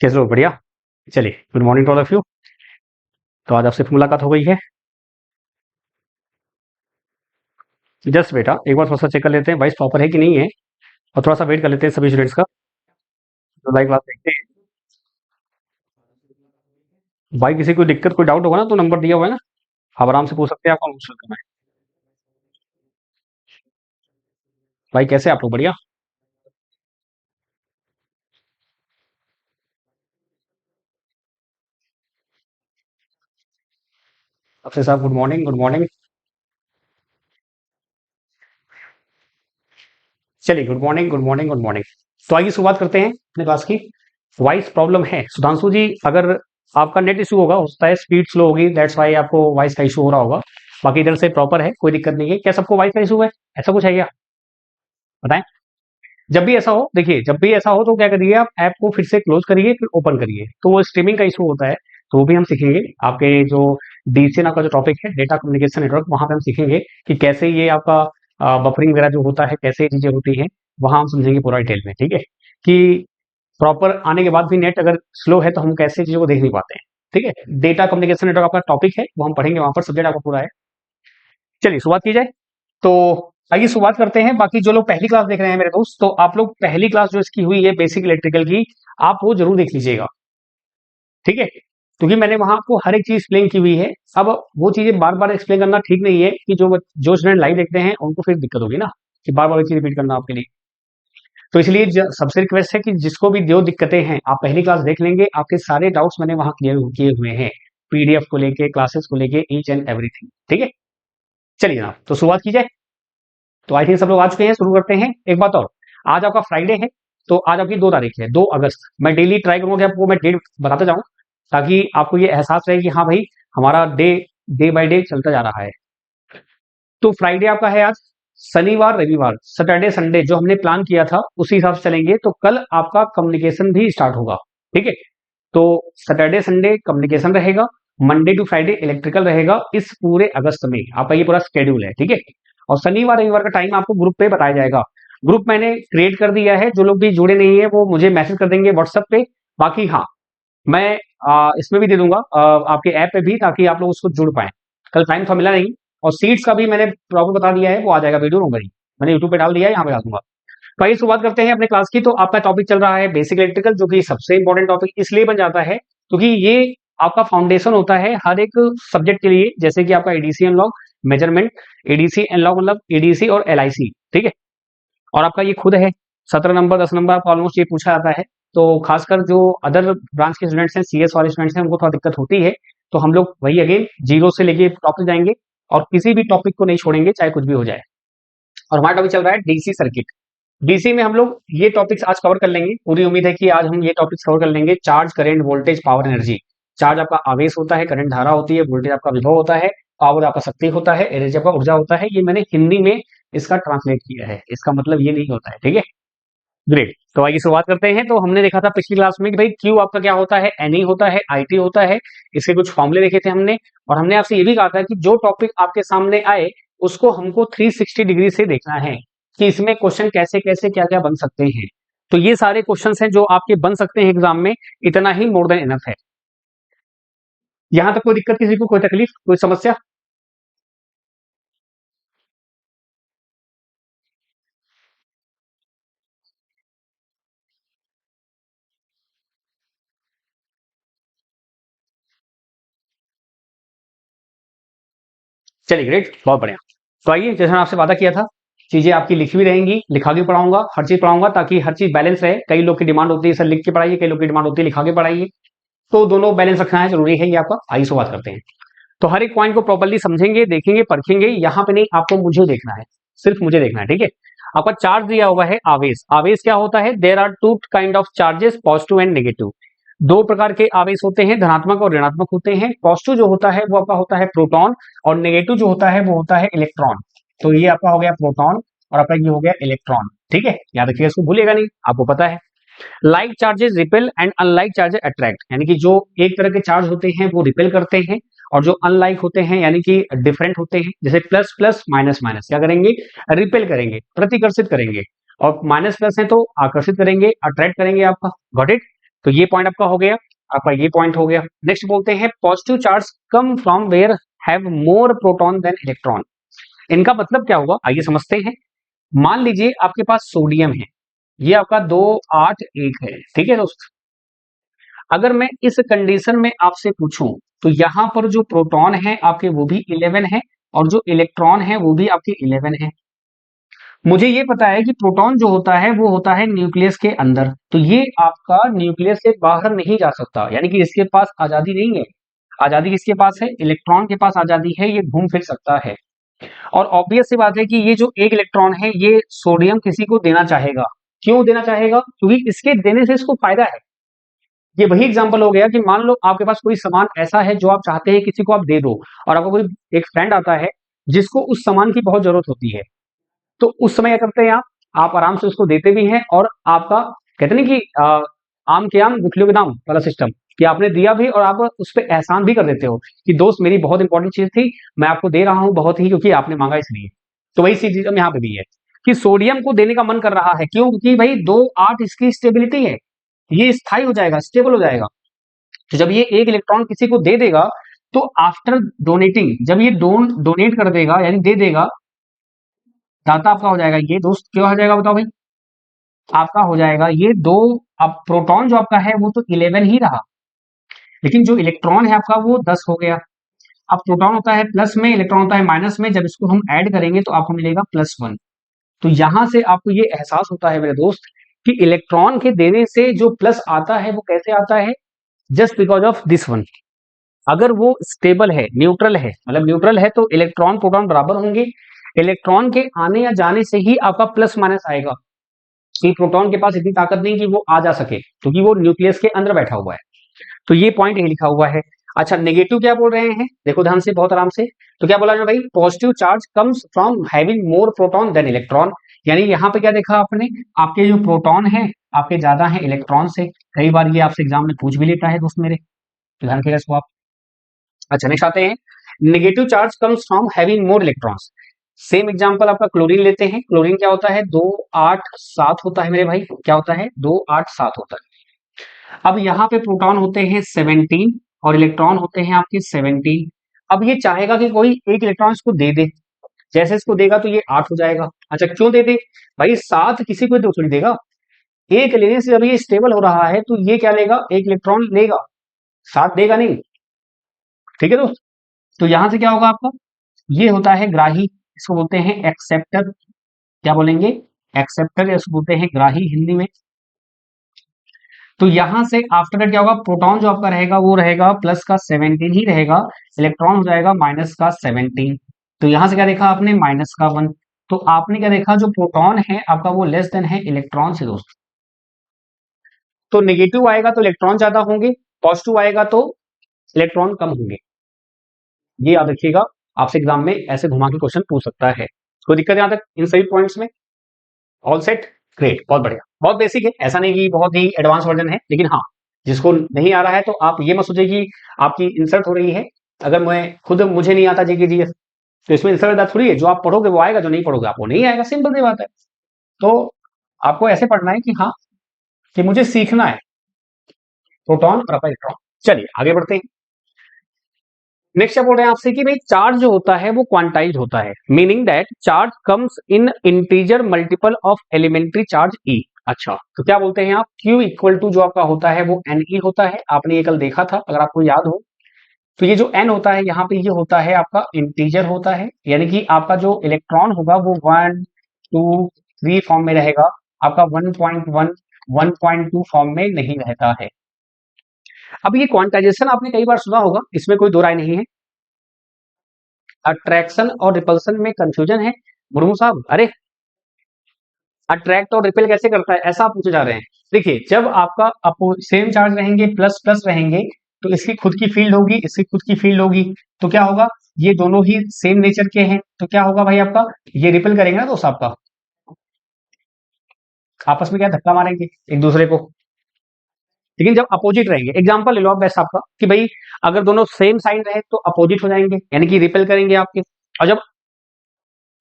कैसे हो? बढ़िया। चलिए, good morning to all of you. तो आज आपसे फिर मुलाकात हो गई है। जस्ट बेटा एक बार थोड़ा सा चेक कर लेते हैं वॉइस प्रॉपर है कि नहीं है, और थोड़ा सा वेट कर लेते हैं सभी स्टूडेंट्स का। तो लाइव क्लास देखते हैं। भाई किसी को दिक्कत कोई डाउट होगा ना तो नंबर दिया हुआ है ना, आप आराम से पूछ सकते हैं, आपको आंसर करना है। भाई कैसे आप लोग? बढ़िया। अक्षय साहब गुड मॉर्निंग, गुड मॉर्निंग। चलिए, good morning, good morning, good morning. तो आइए शुरुआत करते हैं अपने क्लास की। वॉइस प्रॉब्लम है सुधांशु जी, अगर आपका नेट इशू होगा, हो सकता है स्पीड स्लो होगी, दैट्स वाई आपको वॉइस का इशू हो रहा होगा। बाकी इधर से प्रॉपर है, कोई दिक्कत नहीं है। क्या सबको वॉइस का इशू है? ऐसा कुछ है क्या? बताएं। जब भी ऐसा हो, देखिए जब भी ऐसा हो तो क्या करिए, आप ऐप को फिर से क्लोज करिए फिर ओपन करिए, तो वो स्ट्रीमिंग का इशू होता है। तो वो भी हम सीखेंगे। आपके जो डीसीएन आपका जो टॉपिक है, डेटा कम्युनिकेशन नेटवर्क, वहां पे हम सीखेंगे कि कैसे ये आपका बफरिंग वगैरह जो होता है, कैसे ये चीजें होती हैं, वहां हम समझेंगे पूरा डिटेल में। ठीक है कि प्रॉपर आने के बाद भी नेट अगर स्लो है तो हम कैसे चीजों को देख नहीं पाते हैं। ठीक है, डेटा कम्युनिकेशन नेटवर्क आपका टॉपिक है, वो हम पढ़ेंगे, वहां पर सब्जेक्ट आपका पूरा है। चलिए शुरुआत की जाए। तो आइए शुरुआत करते हैं। बाकी जो लोग पहली क्लास देख रहे हैं मेरे दोस्त, तो आप लोग पहली क्लास जो इसकी हुई है बेसिक इलेक्ट्रिकल की, आप वो जरूर देख लीजिएगा। ठीक है, क्योंकि मैंने वहां आपको हर एक चीज एक्सप्लेन की हुई है। अब वो चीजें बार बार एक्सप्लेन करना ठीक नहीं है, कि जो स्टूडेंट लाइव देखते हैं उनको फिर दिक्कत होगी ना, कि बार बार चीज रिपीट करना आपके लिए। तो इसलिए सबसे रिक्वेस्ट है कि जिसको भी जो दिक्कतें हैं, आप पहली क्लास देख लेंगे, आपके सारे डाउट्स मैंने वहां क्लियर किए हुए हैं, पीडीएफ को लेके, क्लासेस को लेके, ईच एंड एवरीथिंग। ठीक है, चलिए जनाब, तो शुरुआत की जाए। तो आई थिंक सब लोग आ चुके हैं, शुरू करते हैं। एक बात और, आज आपका फ्राइडे है, तो आज आपकी 2 तारीख है, 2 अगस्त। मैं डेली ट्राई करूंगा कि आपको मैं डेट बताता जाऊं, ताकि आपको ये एहसास रहे कि हाँ भाई, हमारा डे बाय डे चलता जा रहा है। तो फ्राइडे आपका है आज। शनिवार रविवार सैटरडे संडे जो हमने प्लान किया था उसी हिसाब से चलेंगे, तो कल आपका कम्युनिकेशन भी स्टार्ट होगा। ठीक है, तो सैटरडे संडे कम्युनिकेशन रहेगा, मंडे टू फ्राइडे इलेक्ट्रिकल रहेगा, इस पूरे अगस्त में आपका ये पूरा स्केड्यूल है। ठीक है, और शनिवार रविवार का टाइम आपको ग्रुप पे बताया जाएगा। ग्रुप मैंने क्रिएट कर दिया है, जो लोग भी जुड़े नहीं है वो मुझे मैसेज कर देंगे व्हाट्सएप पे। बाकी हाँ, मैं इसमें भी दे दूंगा, आपके ऐप पे भी, ताकि आप लोग उसको जुड़ पाए। कल टाइम था मिला नहीं, और सीट्स का भी मैंने प्रॉपर बता दिया है, वो आ जाएगा वीडियो नंबर ही, मैंने यूट्यूब पे डाल दिया है, यहाँ पे डाल दूंगा। तो आइए शुरुआत करते हैं अपने क्लास की। तो आपका टॉपिक चल रहा है बेसिक इलेक्ट्रिकल, जो कि सबसे इंपॉर्टेंट टॉपिक इसलिए बन जाता है क्योंकि ये आपका फाउंडेशन होता है हर एक सब्जेक्ट के लिए। जैसे कि आपका ADC analogue measurement, ADC analogue मतलब एडीसी और एलआईसी। ठीक है, और आपका ये खुद है 17 नंबर 10 नंबर आपको ऑलमोस्ट ये पूछा जाता है। तो खासकर जो अदर ब्रांच के स्टूडेंट्स हैं, सीएस वाले स्टूडेंट्स हैं, उनको थोड़ा दिक्कत होती है। तो हम लोग वही अगेन जीरो से लेके टॉपिक जाएंगे, और किसी भी टॉपिक को नहीं छोड़ेंगे, चाहे कुछ भी हो जाए। और हमारा टॉपिक चल रहा है डीसी सर्किट। डीसी में हम लोग ये टॉपिक्स आज कवर कर लेंगे, पूरी उम्मीद है कि आज हम ये टॉपिक्स कवर कर लेंगे। Charge, current, voltage, power, energy. Charge आपका आवेश होता है, करंट धारा होती है, वोल्टेज आपका विभव होता है, पावर आपका शक्ति होता है, एनर्जी आपका ऊर्जा होता है। ये मैंने हिंदी में इसका ट्रांसलेट किया है, इसका मतलब ये नहीं होता है। ठीक है, ग्रेट। तो आइए शुरुआत करते हैं। तो हमने देखा था पिछली क्लास में कि भाई क्यू आपका क्या होता है, एनई होता है, आईटी होता है। इसके कुछ फॉर्मूले देखे थे हमने, और हमने आपसे ये भी कहा था कि जो टॉपिक आपके सामने आए उसको हमको 360 डिग्री से देखना है, कि इसमें क्वेश्चन कैसे कैसे क्या क्या बन सकते हैं। तो ये सारे क्वेश्चंस हैं जो आपके बन सकते हैं एग्जाम में, इतना ही मोर देन इनफ है। यहां तक कोई दिक्कत, किसी को कोई तकलीफ, कोई समस्या? चलिए ग्रेट, बहुत बढ़िया। तो आइए, जैसे मैंने आपसे वादा किया था, चीजें आपकी लिखी हुई रहेंगी, लिखा के पढ़ाऊंगा, हर चीज पढ़ाऊंगा, ताकि हर चीज बैलेंस रहे। कई लोग की डिमांड होती है सर लिख के पढ़ाइए, कई लोग की डिमांड होती है लिखा के पढ़ाइए, तो दोनों बैलेंस रखना है, जरूरी है ये आपका। आइए शुरुआत करते हैं। तो हर एक पॉइंट को प्रॉपर्ली समझेंगे, देखेंगे, परखेंगे। यहाँ पे नहीं, आपको मुझे देखना है, सिर्फ मुझे देखना है। ठीक है, आपका चार्ज दिया हुआ है आवेश। आवेश क्या होता है? There are two kind of charges, positive and negative. दो प्रकार के आवेश होते हैं, धनात्मक और ऋणात्मक होते हैं। पॉजिटिव जो होता है वो आपका होता है प्रोटॉन, और नेगेटिव जो होता है वो होता है इलेक्ट्रॉन। तो ये आपका हो गया प्रोटॉन, और आपका ये हो गया इलेक्ट्रॉन। ठीक है, याद रखिएगा, इसको भूलिएगा नहीं, आपको पता है। Like charges repel and unlike charges attract, यानी कि जो एक तरह के चार्ज होते हैं वो रिपेल करते हैं, और जो अनलाइक होते हैं यानी कि डिफरेंट होते हैं, जैसे प्लस प्लस माइनस माइनस, क्या करेंगे? रिपेल करेंगे, प्रतिकर्षित करेंगे। और माइनस प्लस है तो आकर्षित करेंगे, अट्रैक्ट करेंगे आपका। Got it? तो ये पॉइंट आपका हो गया, आपका ये पॉइंट हो गया। नेक्स्ट बोलते हैं positive charge come from where have more proton than electron. इनका मतलब क्या होगा, आइए समझते हैं। मान लीजिए आपके पास सोडियम है, ये आपका 281 है, ठीक है दोस्त। अगर मैं इस कंडीशन में आपसे पूछूं तो यहां पर जो प्रोटॉन है आपके वो भी 11 है और जो इलेक्ट्रॉन है वो भी आपके 11 है। मुझे ये पता है कि प्रोटॉन जो होता है वो होता है न्यूक्लियस के अंदर, तो ये आपका न्यूक्लियस से बाहर नहीं जा सकता, यानी कि इसके पास आजादी नहीं है। आजादी किसके पास है, इलेक्ट्रॉन के पास आजादी है, ये घूम फिर सकता है। और ऑब्वियस सी बात है कि ये जो एक इलेक्ट्रॉन है ये सोडियम किसी को देना चाहेगा। क्यों देना चाहेगा, क्योंकि इसके देने से इसको फायदा है। ये वही एग्जांपल हो गया कि मान लो आपके पास कोई सामान ऐसा है जो आप चाहते हैं किसी को आप दे दो, और आपको कोई एक फ्रेंड आता है जिसको उस सामान की बहुत जरूरत होती है, तो उस समय क्या करते हैं आप आराम से उसको देते भी हैं, और आपका कहते नहीं कि आम के आम गुठलियों के दाम वाला सिस्टम, कि आपने दिया भी और आप उस पर एहसान भी कर देते हो कि दोस्त मेरी बहुत इंपॉर्टेंट चीज थी, मैं आपको दे रहा हूं बहुत ही, क्योंकि आपने मांगा इसलिए। तो वही चीज यहाँ पे भी है कि सोडियम को देने का मन कर रहा है, क्यों, क्योंकि भाई 2 8 इसकी स्टेबिलिटी है, ये स्थायी हो जाएगा, स्टेबल हो जाएगा। तो जब ये एक इलेक्ट्रॉन किसी को दे देगा, तो आफ्टर डोनेटिंग, जब ये डोनेट कर देगा यानी दे देगा, दाता आपका हो जाएगा ये दोस्त, क्या हो जाएगा बताओ भाई, आपका हो जाएगा ये दो। अब प्रोटॉन जो आपका है वो तो 11 ही रहा, लेकिन जो इलेक्ट्रॉन है आपका वो 10 हो गया। अब प्रोटॉन होता है प्लस में, इलेक्ट्रॉन होता है माइनस में, जब इसको हम ऐड करेंगे तो आपको मिलेगा +1। तो यहां से आपको ये एहसास होता है मेरे दोस्त कि इलेक्ट्रॉन के देने से जो प्लस आता है वो कैसे आता है, just because of this one. अगर वो स्टेबल है, न्यूट्रल है, मतलब न्यूट्रल है, तो इलेक्ट्रॉन प्रोटॉन बराबर होंगे। इलेक्ट्रॉन के आने या जाने से ही आपका प्लस माइनस आएगा, कि प्रोटॉन के पास इतनी ताकत नहीं कि वो आ जा सके, क्योंकि वो न्यूक्लियस के अंदर बैठा हुआ है। तो ये पॉइंट यही लिखा हुआ है। अच्छा, नेगेटिव क्या बोल रहे हैं, देखो ध्यान से, बहुत आराम से। तो क्या बोला है भाई, positive charge comes from having more proton than electron. यानी यहाँ पे क्या देखा आपने, आपके जो प्रोटॉन है आपके ज्यादा है इलेक्ट्रॉन से। कई बार ये आपसे एग्जाम में पूछ भी लेता है दोस्त मेरे, तो ध्यान रखिएगा इसको आप। अच्छा, नेक्स्ट आते हैं, negative charge comes from having more electrons. Same example आपका क्लोरीन लेते हैं। क्लोरीन क्या होता है, 2 8 7 होता है मेरे भाई, क्या होता है, 2 8 7 होता है। अब यहाँ पे प्रोटॉन होते हैं 17 और इलेक्ट्रॉन होते हैं आपके 17। अब ये चाहेगा कि कोई एक इलेक्ट्रॉन इसको दे दे, जैसे इसको देगा तो ये 8 हो जाएगा। अच्छा, क्यों दे दे भाई, 7 किसी को दो थोड़ी देगा, एक लेने से जब ये स्टेबल हो रहा है तो ये क्या लेगा, एक इलेक्ट्रॉन लेगा, 7 देगा नहीं, ठीक है दोस्त। तो यहां से क्या होगा आपका, ये होता है ग्राही, इसको बोलते हैं एक्सेप्टर। क्या बोलेंगे, एक्सेप्टर, या इसको बोलते हैं ग्राही हिंदी में। तो यहां से आफ्टर दैट क्या होगा, प्रोटॉन जो आपका रहेगा वो रहेगा प्लस का 17 ही रहेगा, इलेक्ट्रॉन हो जाएगा माइनस का 17। तो यहां से क्या देखा आपने, -1। तो आपने क्या देखा, जो प्रोटॉन है आपका वो लेस देन है इलेक्ट्रॉन से दोस्त। तो नेगेटिव आएगा तो इलेक्ट्रॉन ज्यादा होंगे, पॉजिटिव आएगा तो इलेक्ट्रॉन कम होंगे। ये याद रखिएगा, आपसे एग्जाम में ऐसे घुमा के क्वेश्चन पूछ सकता है। कोई दिक्कत यहां तक इन सभी पॉइंट्स में, ऑल सेट, ग्रेट, बहुत बढ़िया, बहुत बेसिक है, ऐसा नहीं कि बहुत ही एडवांस वर्जन है, लेकिन हाँ, जिसको नहीं आ रहा है तो आप ये मत सोचिए कि आपकी इंसल्ट हो रही है। अगर मैं खुद मुझे नहीं आता जीके जीएस, तो इसमें इंसल्ट बात थोड़ी है, जो आप पढ़ोगे वो आएगा, जो नहीं पढ़ोगे आपको नहीं आएगा, सिंपल सी बात है। तो आपको ऐसे पढ़ना है कि हाँ, कि मुझे सीखना है प्रोटॉन और आपका इलेक्ट्रॉन। चलिए आगे बढ़ते हैं। नेक्स्ट क्या बोल रहे हैं आपसे कि भाई चार्ज जो होता है वो क्वांटाइज होता है, meaning that charge comes in integer multiple of elementary charge e. अच्छा, तो क्या बोलते हैं आप, Q इक्वल टू जो आपका होता है वो Ne होता है, आपने ये कल देखा था अगर आपको याद हो। तो ये जो N होता है यहाँ पे, ये होता है आपका इंटीजर होता है, यानी कि आपका जो इलेक्ट्रॉन होगा वो 1 2 3 फॉर्म में रहेगा, आपका 1.1 1.2 फॉर्म में नहीं रहता है। अब ये क्वांटाइजेशन आपने कई बार सुना होगा, इसमें कोई दो राय नहीं है। अट्रैक्शन और रिपल्सन में कंफ्यूजन है मुर्मू साहब, अरे अट्रैक्ट और रिपेल कैसे करता है, ऐसा आप पूछे जा रहे हैं। देखिए, जब आपका सेम चार्ज रहेंगे, प्लस प्लस रहेंगे, तो इसकी खुद की फील्ड होगी, इसकी खुद की फील्ड होगी, तो क्या होगा, ये दोनों ही सेम नेचर के हैं, तो क्या होगा भाई आपका, ये रिपेल करेंगे ना दोस्त, आपका आपस में क्या धक्का मारेंगे एक दूसरे को। लेकिन जब अपोजिट रहेंगे, एग्जांपल ले लो आप बेस्ट आपका, कि भाई अगर दोनों सेम साइन रहे तो अपोजिट हो जाएंगे, यानी कि रिपेल करेंगे आपके। और जब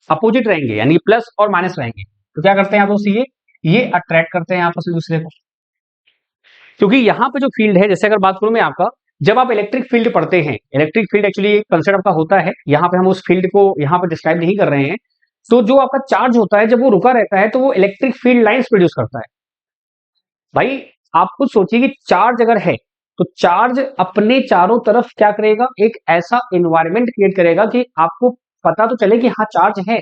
अपोजिट रहेंगे यानी प्लस और माइनस रहेंगे, तो क्या करते हैं आप दोस्त, ये अट्रैक्ट करते हैं आपस में दूसरे को। क्योंकि यहाँ पे जो फील्ड है, जैसे अगर बात करूं मैं आपका, जब आप इलेक्ट्रिक फील्ड पढ़ते हैं, इलेक्ट्रिक फील्ड एक्चुअली कंसेप्ट आपका होता है, यहाँ पे हम उस फील्ड को यहाँ पे डिस्क्राइब नहीं कर रहे हैं। तो जो आपका चार्ज होता है, जब वो रुका रहता है तो वो इलेक्ट्रिक फील्ड लाइंस प्रोड्यूस करता है। भाई आप खुद सोचिए कि चार्ज अगर है तो चार्ज अपने चारों तरफ क्या करेगा, एक ऐसा एनवायरनमेंट क्रिएट करेगा कि आपको पता तो चले कि हाँ चार्ज है।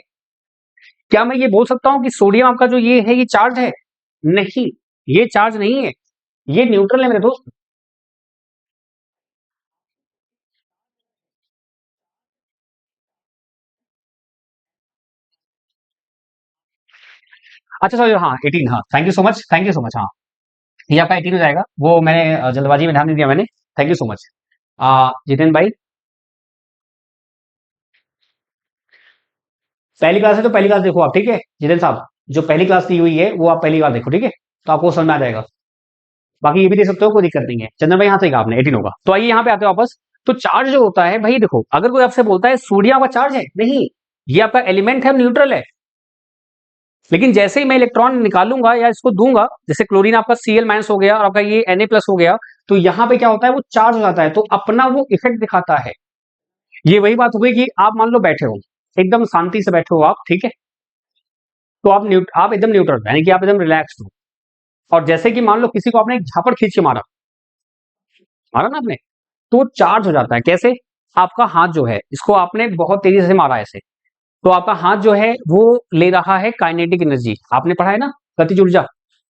क्या मैं ये बोल सकता हूं कि सोडियम आपका जो ये है ये चार्ज है? नहीं, ये चार्ज नहीं है, ये न्यूट्रल है मेरे दोस्त। अच्छा सॉरी, हाँ 18, हाँ thank you so much, thank you so much. हाँ ये आपका 18 हो जाएगा, वो मैंने जल्दबाजी में ध्यान नहीं दिया मैंने। Thank you so much Jiten भाई। पहली क्लास है तो पहली क्लास देखो आप, ठीक है जितेन साहब, जो पहली क्लास दी हुई है वो आप पहली बार देखो, ठीक है, तो आपको समझ में आ जाएगा। बाकी ये भी दे सकते हो, कोई दिक्कत नहीं है। चंदन भाई यहाँ से कहा आपने 18 होगा, तो आइए यहाँ पे आते हो वापस। तो चार्ज जो होता है भाई देखो, अगर कोई आपसे बोलता है सोडियम का चार्ज है, नहीं, ये आपका एलिमेंट है, न्यूट्रल है। लेकिन जैसे ही मैं इलेक्ट्रॉन निकालूंगा या इसको दूंगा, जैसे क्लोरीन आपका Cl माइनस हो गया और आपका ये Na+ हो गया, तो यहाँ पे क्या होता है, वो चार्ज हो जाता है, तो अपना वो इफेक्ट दिखाता है। ये वही बात हो गई कि आप मान लो बैठे हो, एकदम शांति से बैठे हो आप, ठीक है, तो आप एकदम न्यूट्रल, यानी कि आप एकदम रिलैक्स हो। और जैसे कि मान लो किसी को आपने एक झापड़ खींच के मारा, मारा ना आपने, तो चार्ज हो जाता है। कैसे? आपका हाथ जो है, इसको आपने बहुत तेजी से मारा ऐसे, तो आपका हाथ जो है वो ले रहा है काइनेटिक एनर्जी, आपने पढ़ा है ना, गतिज ऊर्जा।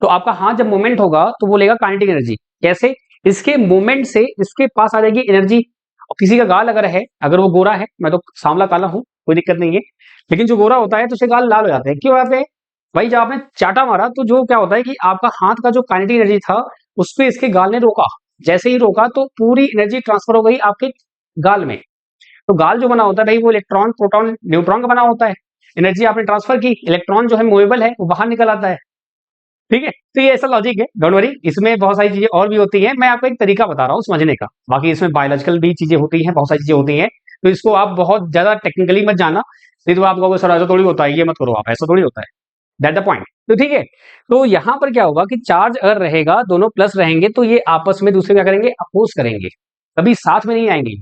तो आपका हाथ जब मूवमेंट होगा तो वो लेगा काइनेटिक एनर्जी। कैसे? इसके मूवमेंट से इसके पास आ जाएगी एनर्जी। और किसी का गाल अगर है, अगर वो गोरा है, मैं तो सांवला काला हूं, कोई दिक्कत नहीं है, लेकिन जो गोरा होता है तो उसके गाल लाल हो जाते हैं। क्यों हो जाते हैं भाई? जब आपने चाटा मारा तो जो क्या होता है कि आपका हाथ का जो काइनेटिक एनर्जी था, उस पर इसके गाल ने रोका। जैसे ही रोका तो पूरी एनर्जी ट्रांसफर हो गई आपके गाल में। तो गाल जो बना होता है भाई, वो इलेक्ट्रॉन प्रोटॉन न्यूट्रॉन का बना होता है। एनर्जी आपने ट्रांसफर की, इलेक्ट्रॉन जो है मूवेबल है, वो बाहर निकल आता है। ठीक है, तो ये ऐसा लॉजिक है, डोंट वरी, इसमें बहुत सारी चीजें और भी होती हैं, मैं आपको एक तरीका बता रहा हूँ समझने का। बाकी इसमें बायोलॉजिकल भी चीजें होती हैं, बहुत सारी चीजें होती हैं, तो इसको आप बहुत ज्यादा टेक्निकली मत जाना, नहीं तो आप कहोगे सर ऐसा थोड़ी होता है, ये मत करो आप, ऐसा थोड़ी होता है। That the point. तो ठीक है, तो यहां पर क्या होगा कि चार्ज अगर रहेगा, दोनों प्लस रहेंगे, तो ये आपस में दूसरे क्या करेंगे, अपोज करेंगे, कभी साथ में नहीं आएंगे।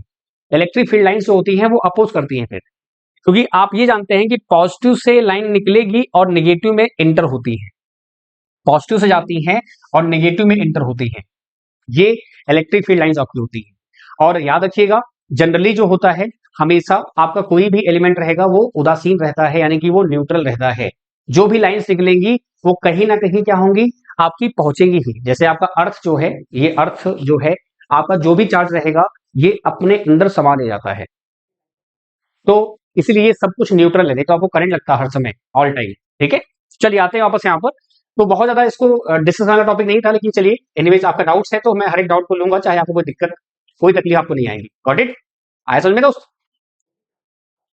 इलेक्ट्रिक फील्ड लाइन्स जो होती हैं वो अपोज करती हैं फिर, क्योंकि आप ये जानते हैं कि पॉजिटिव से लाइन निकलेगी और नेगेटिव में इंटर होती है, पॉजिटिव से जाती हैं और नेगेटिव में इंटर होती हैं, ये इलेक्ट्रिक फील्ड लाइंस आपकी होती हैं। और याद रखिएगा, जनरली जो होता है, हमेशा आपका कोई भी एलिमेंट रहेगा वो उदासीन रहता है, यानी कि वो न्यूट्रल रहता है। जो भी लाइंस निकलेंगी वो कहीं ना कहीं क्या होंगी, आपकी पहुंचेंगी ही। जैसे आपका अर्थ जो है, ये अर्थ जो है, आपका जो भी चार्ज रहेगा ये अपने अंदर समा ले जाता है, तो इसलिए सब कुछ न्यूट्रल है, नहीं तो आपको करंट लगता है हर समय, ऑल टाइम। ठीक है, चलिए आते हैं वापस यहाँ पर। तो बहुत ज्यादा इसको डिस्कस वाला टॉपिक नहीं था, लेकिन चलिए एनीवेज आपका डाउट्स है तो मैं हर एक डाउट को लूंगा, चाहे आपको कोई दिक्कत, कोई तकलीफ आपको नहीं आएगी। Got it? आया समझ में दोस्त?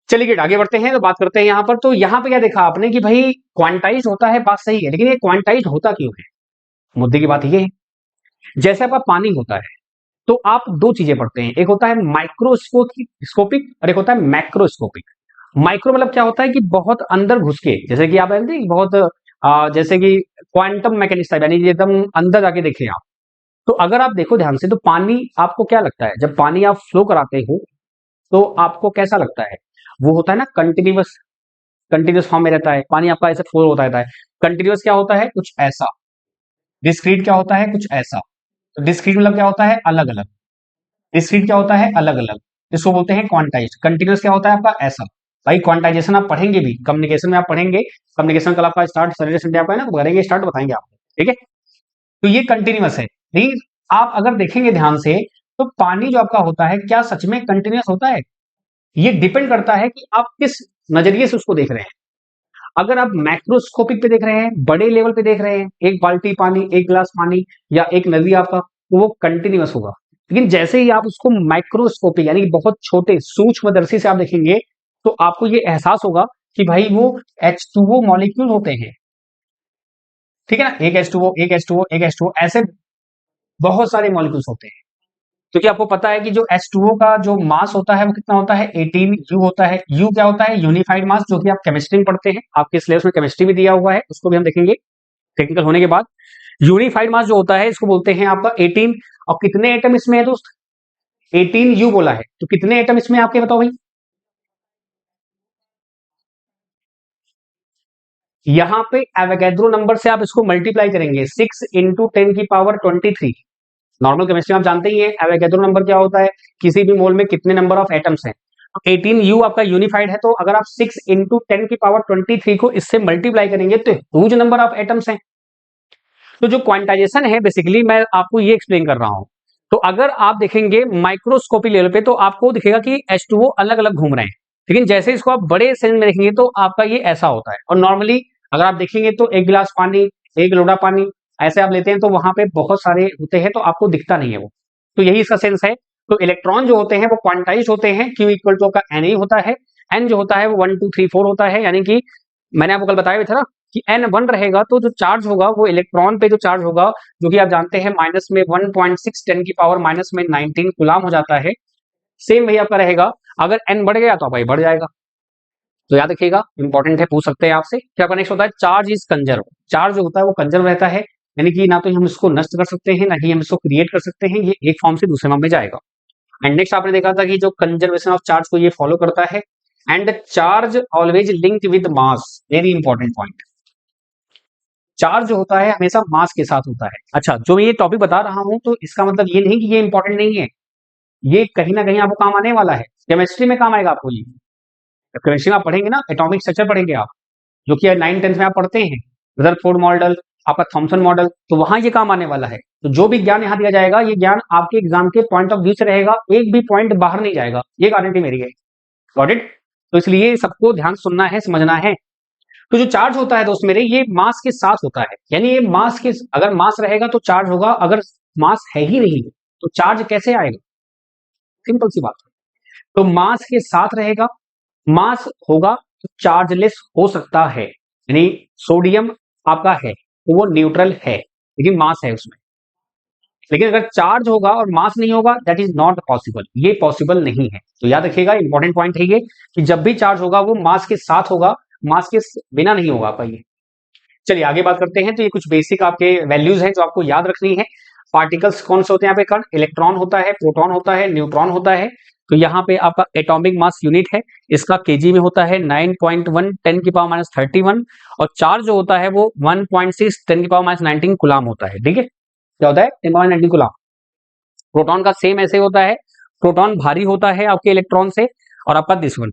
चलिए आगे बढ़ते हैं, तो बात करते हैं यहाँ पर। तो यहाँ पे क्या देखा आपने कि भाई क्वांटाइज होता है, बात सही है, लेकिन ये क्वांटाइज होता क्यों है? मुद्दे की बात ये है, जैसे आपका पानी होता है, तो आप दो चीजें पढ़ते हैं, एक होता है माइक्रोस्कोपिक और एक होता है मैक्रोस्कोपिक। माइक्रो मतलब क्या होता है कि बहुत अंदर घुस के, जैसे कि आप जानते हैं कि बहुत जैसे कि क्वांटम मैकेनिक्स टाइप, यानी कि एकदम अंदर जाके देखें आप। तो अगर आप देखो ध्यान से, तो पानी आपको क्या लगता है, जब पानी आप फ्लो कराते हो तो आपको कैसा लगता है? वो होता है ना कंटिन्यूअस, कंटिन्यूअस फॉर्म में रहता है पानी, आपका ऐसे फ्लो होता रहता है। कंटिन्यूअस क्या होता है, कुछ ऐसा। डिस्क्रीट क्या होता है, कुछ ऐसा। तो डिस्क्रीट मतलब क्या होता है, अलग अलग। डिस्क्रीट क्या होता है, अलग अलग। इसको बोलते हैं क्वांटाइज। कंटिन्यूअस क्या होता है आपका, ऐसा। भाई क्वांटाइजेशन आप पढ़ेंगे भी, कम्युनिकेशन में आप पढ़ेंगे, कम्युनिकेशन कल आपका स्टार्ट सैटरडे संडे आपका है ना, करेंगे स्टार्ट, बताएंगे आपको, ठीक है। तो ये कंटिन्यूअस है। नहीं, आप अगर देखेंगे ध्यान से, तो पानी जो आपका होता है क्या सच में कंटिन्यूअस होता है? ये डिपेंड करता है कि आप किस नजरिए से उसको देख रहे हैं। अगर आप मैक्रोस्कोपिक पे देख रहे हैं, बड़े लेवल पे देख रहे हैं, एक बाल्टी पानी, एक गिलास पानी या एक नदी आपका, तो वो कंटिन्यूअस होगा। लेकिन जैसे ही आप उसको माइक्रोस्कोपिक यानी कि बहुत छोटे सूक्ष्मदर्शी से आप देखेंगे, तो आपको ये एहसास होगा कि भाई वो H2O मॉलिक्यूल होते हैं। ठीक है ना, एक H2O, एक H2O, एक H2O, ऐसे बहुत सारे मॉलिक्यूल्स होते हैं। क्योंकि आपको पता है कि जो H2O का जो मास होता है वो कितना होता है, 18 U होता है। U क्या होता है, यूनिफाइड मास, जो कि आप केमिस्ट्री में पढ़ते हैं, आपके सिलेबस में केमिस्ट्री भी दिया हुआ है, उसको भी हम देखेंगे टेक्निकल होने के बाद। यूनिफाइड मास जो होता है इसको बोलते हैं आपका 18। और कितने एटम इसमें है दोस्त? 18 यू बोला है, तो कितने एटम इसमें आपके बताओ भाई? यहां पे एवोगैड्रो नंबर से आप इसको मल्टीप्लाई करेंगे, 6 × 10⁻23। नॉर्मल केमिस्ट्री में आप जानते ही हैं एवोगैड्रो नंबर क्या होता है, किसी भी मोल में कितने नंबर ऑफ एटम्स हैं। 18 यू आपका यूनिफाइड है, तो अगर आप 6 × 10⁻23 को इससे मल्टीप्लाई करेंगे तो ह्यूज नंबर ऑफ एटम्स हैं। तो जो क्वांटाइजेशन है बेसिकली मैं आपको ये एक्सप्लेन कर रहा हूं। तो अगर आप देखेंगे माइक्रोस्कोपी लेवल पे तो आपको दिखेगा कि H2O अलग अलग घूम रहे हैं, लेकिन जैसे इसको आप बड़े सेंस में देखेंगे तो आपका ये ऐसा होता है। और नॉर्मली अगर आप देखेंगे तो एक गिलास पानी, एक लोटा पानी ऐसे आप लेते हैं तो वहां पे बहुत सारे होते हैं तो आपको दिखता नहीं है वो। तो यही इसका सेंस है। तो इलेक्ट्रॉन जो होते हैं वो क्वांटाइज होते हैं, Q इक्वल टू का Na होता है, N जो होता है वो 1 2 3 4 होता है, यानी कि मैंने आपको कल बताया भी था ना कि N1 रहेगा तो जो चार्ज होगा वो इलेक्ट्रॉन पे जो चार्ज होगा, जो कि आप जानते हैं माइनस में 1.6 10⁻⁻19 गुलाम हो जाता है। सेम वही आपका रहेगा, अगर N बढ़ गया तो भाई बढ़ जाएगा। तो याद रखिएगा, इंपॉर्टेंट है, पूछ सकते हैं आपसे। फिर आपका नेक्स्ट होता है चार्ज इज कंजर्व। चार्ज जो होता है वो कंजर्व रहता है, यानी कि ना तो हम इसको नष्ट कर सकते हैं ना ही हम इसको क्रिएट कर सकते हैं, ये एक फॉर्म से दूसरे फॉर्म में जाएगा। एंड नेक्स्ट आपने देखा था कि जो कंजर्वेशन ऑफ चार्ज को ये फॉलो करता है। And charge always linked with mass, very important point. Charge जो होता है हमेशा मास के साथ होता है। अच्छा, जो मैं ये टॉपिक बता रहा हूं तो इसका मतलब ये नहीं कि ये इंपॉर्टेंट नहीं है, ये कहीं ना कहीं आपको काम आने वाला है, केमिस्ट्री में काम आएगा आपको ये। केमिस्ट्री में आप पढ़ेंगे ना, एटॉमिक स्ट्रक्चर पढ़ेंगे आप, जो कि 9 10 में आप पढ़ते हैं, रदरफोर्ड मॉडल, आपका थॉमसन मॉडल, तो वहां ये काम आने वाला है। तो जो भी ज्ञान यहाँ दिया जाएगा ये ज्ञान आपके एग्जाम के पॉइंट ऑफ व्यू से रहेगा, एक भी पॉइंट बाहर नहीं जाएगा, ये गारंटी मेरी है। Got it? तो इसलिए सबको ध्यान सुनना है, समझना है। तो जो चार्ज होता है दोस्त मेरे, ये मास के साथ होता है, यानी ये मास के, अगर मास रहेगा तो चार्ज होगा, अगर मास है ही नहीं तो चार्ज कैसे आएगा? सिंपल सी बात है। तो मास के साथ रहेगा, मास होगा तो चार्जलेस हो सकता है, यानी सोडियम आपका है तो वो न्यूट्रल है लेकिन मास है उसमें। लेकिन अगर चार्ज होगा और मास नहीं होगा, दैट इज नॉट पॉसिबल, ये पॉसिबल नहीं है। तो याद रखिएगा, इंपॉर्टेंट पॉइंट है ये कि जब भी चार्ज होगा वो मास के साथ होगा, मास के बिना नहीं होगा आपका ये। चलिए आगे बात करते हैं। तो ये कुछ बेसिक आपके वैल्यूज हैं जो आपको याद रखनी है। पार्टिकल्स कौन से होते हैं यहाँ पे? कण, इलेक्ट्रॉन होता है, प्रोटॉन होता है, न्यूट्रॉन होता है। तो यहाँ पे आपका एटॉमिक मास यूनिट है, इसका केजी में होता है 9.1 10⁻31। और चार्ज जो होता है वो 1.6 10⁻19 कूलाम होता है। ठीक है, क्या होता है? 10⁻19 कूलाम। प्रोटॉन का सेम ऐसे होता है, प्रोटॉन भारी होता है आपके इलेक्ट्रॉन से, और आपका दिस वन।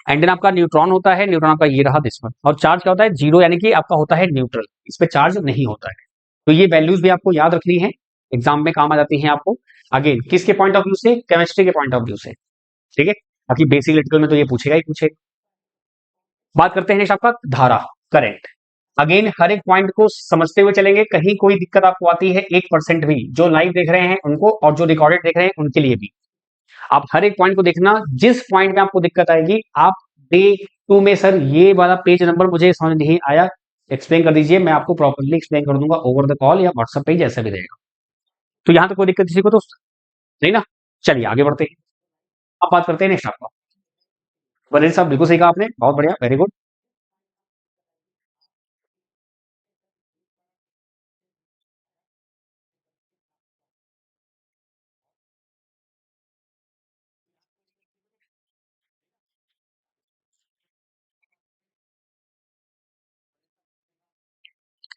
एंड देन आपका न्यूट्रॉन होता है, न्यूट्रॉन आपका ये रहा दिस वन। और चार्ज क्या होता है? जीरो, यानी कि आपका होता है न्यूट्रल, इस पे चार्ज नहीं होता है। तो ये वैल्यूज भी आपको याद रखनी है, एग्जाम में काम आ जाती हैं आपको। अगेन किसके पॉइंट ऑफ व्यू से? केमिस्ट्री के पॉइंट ऑफ व्यू से। ठीक है, बाकी बेसिक इलेक्ट्रिकल में तो ये पूछेगा ही पूछेगा। बात करते हैं नेक्स्ट आपका धारा, करंट। अगेन हर एक पॉइंट को समझते हुए चलेंगे, कहीं कोई दिक्कत आपको आती है 1% भी, जो लाइव देख रहे हैं उनको और जो रिकॉर्डेड देख रहे हैं उनके लिए भी, आप हर एक पॉइंट को देखना। जिस पॉइंट में आपको दिक्कत आएगी आप डे 2 में, सर ये वाला पेज नंबर मुझे समझ नहीं आया, एक्सप्लेन कर दीजिए, मैं आपको प्रॉपर्ली एक्सप्लेन कर दूंगा ओवर द कॉल या व्हाट्सएप पे, जैसा भी रहेगा। तो यहां तक कोई दिक्कत किसी को तो नहीं ना? चलिए आगे बढ़ते हैं। अब बात करते हैं नेक्स्ट आपका। वरील साहब बिल्कुल सही कहा आपने, बहुत बढ़िया, वेरी गुड।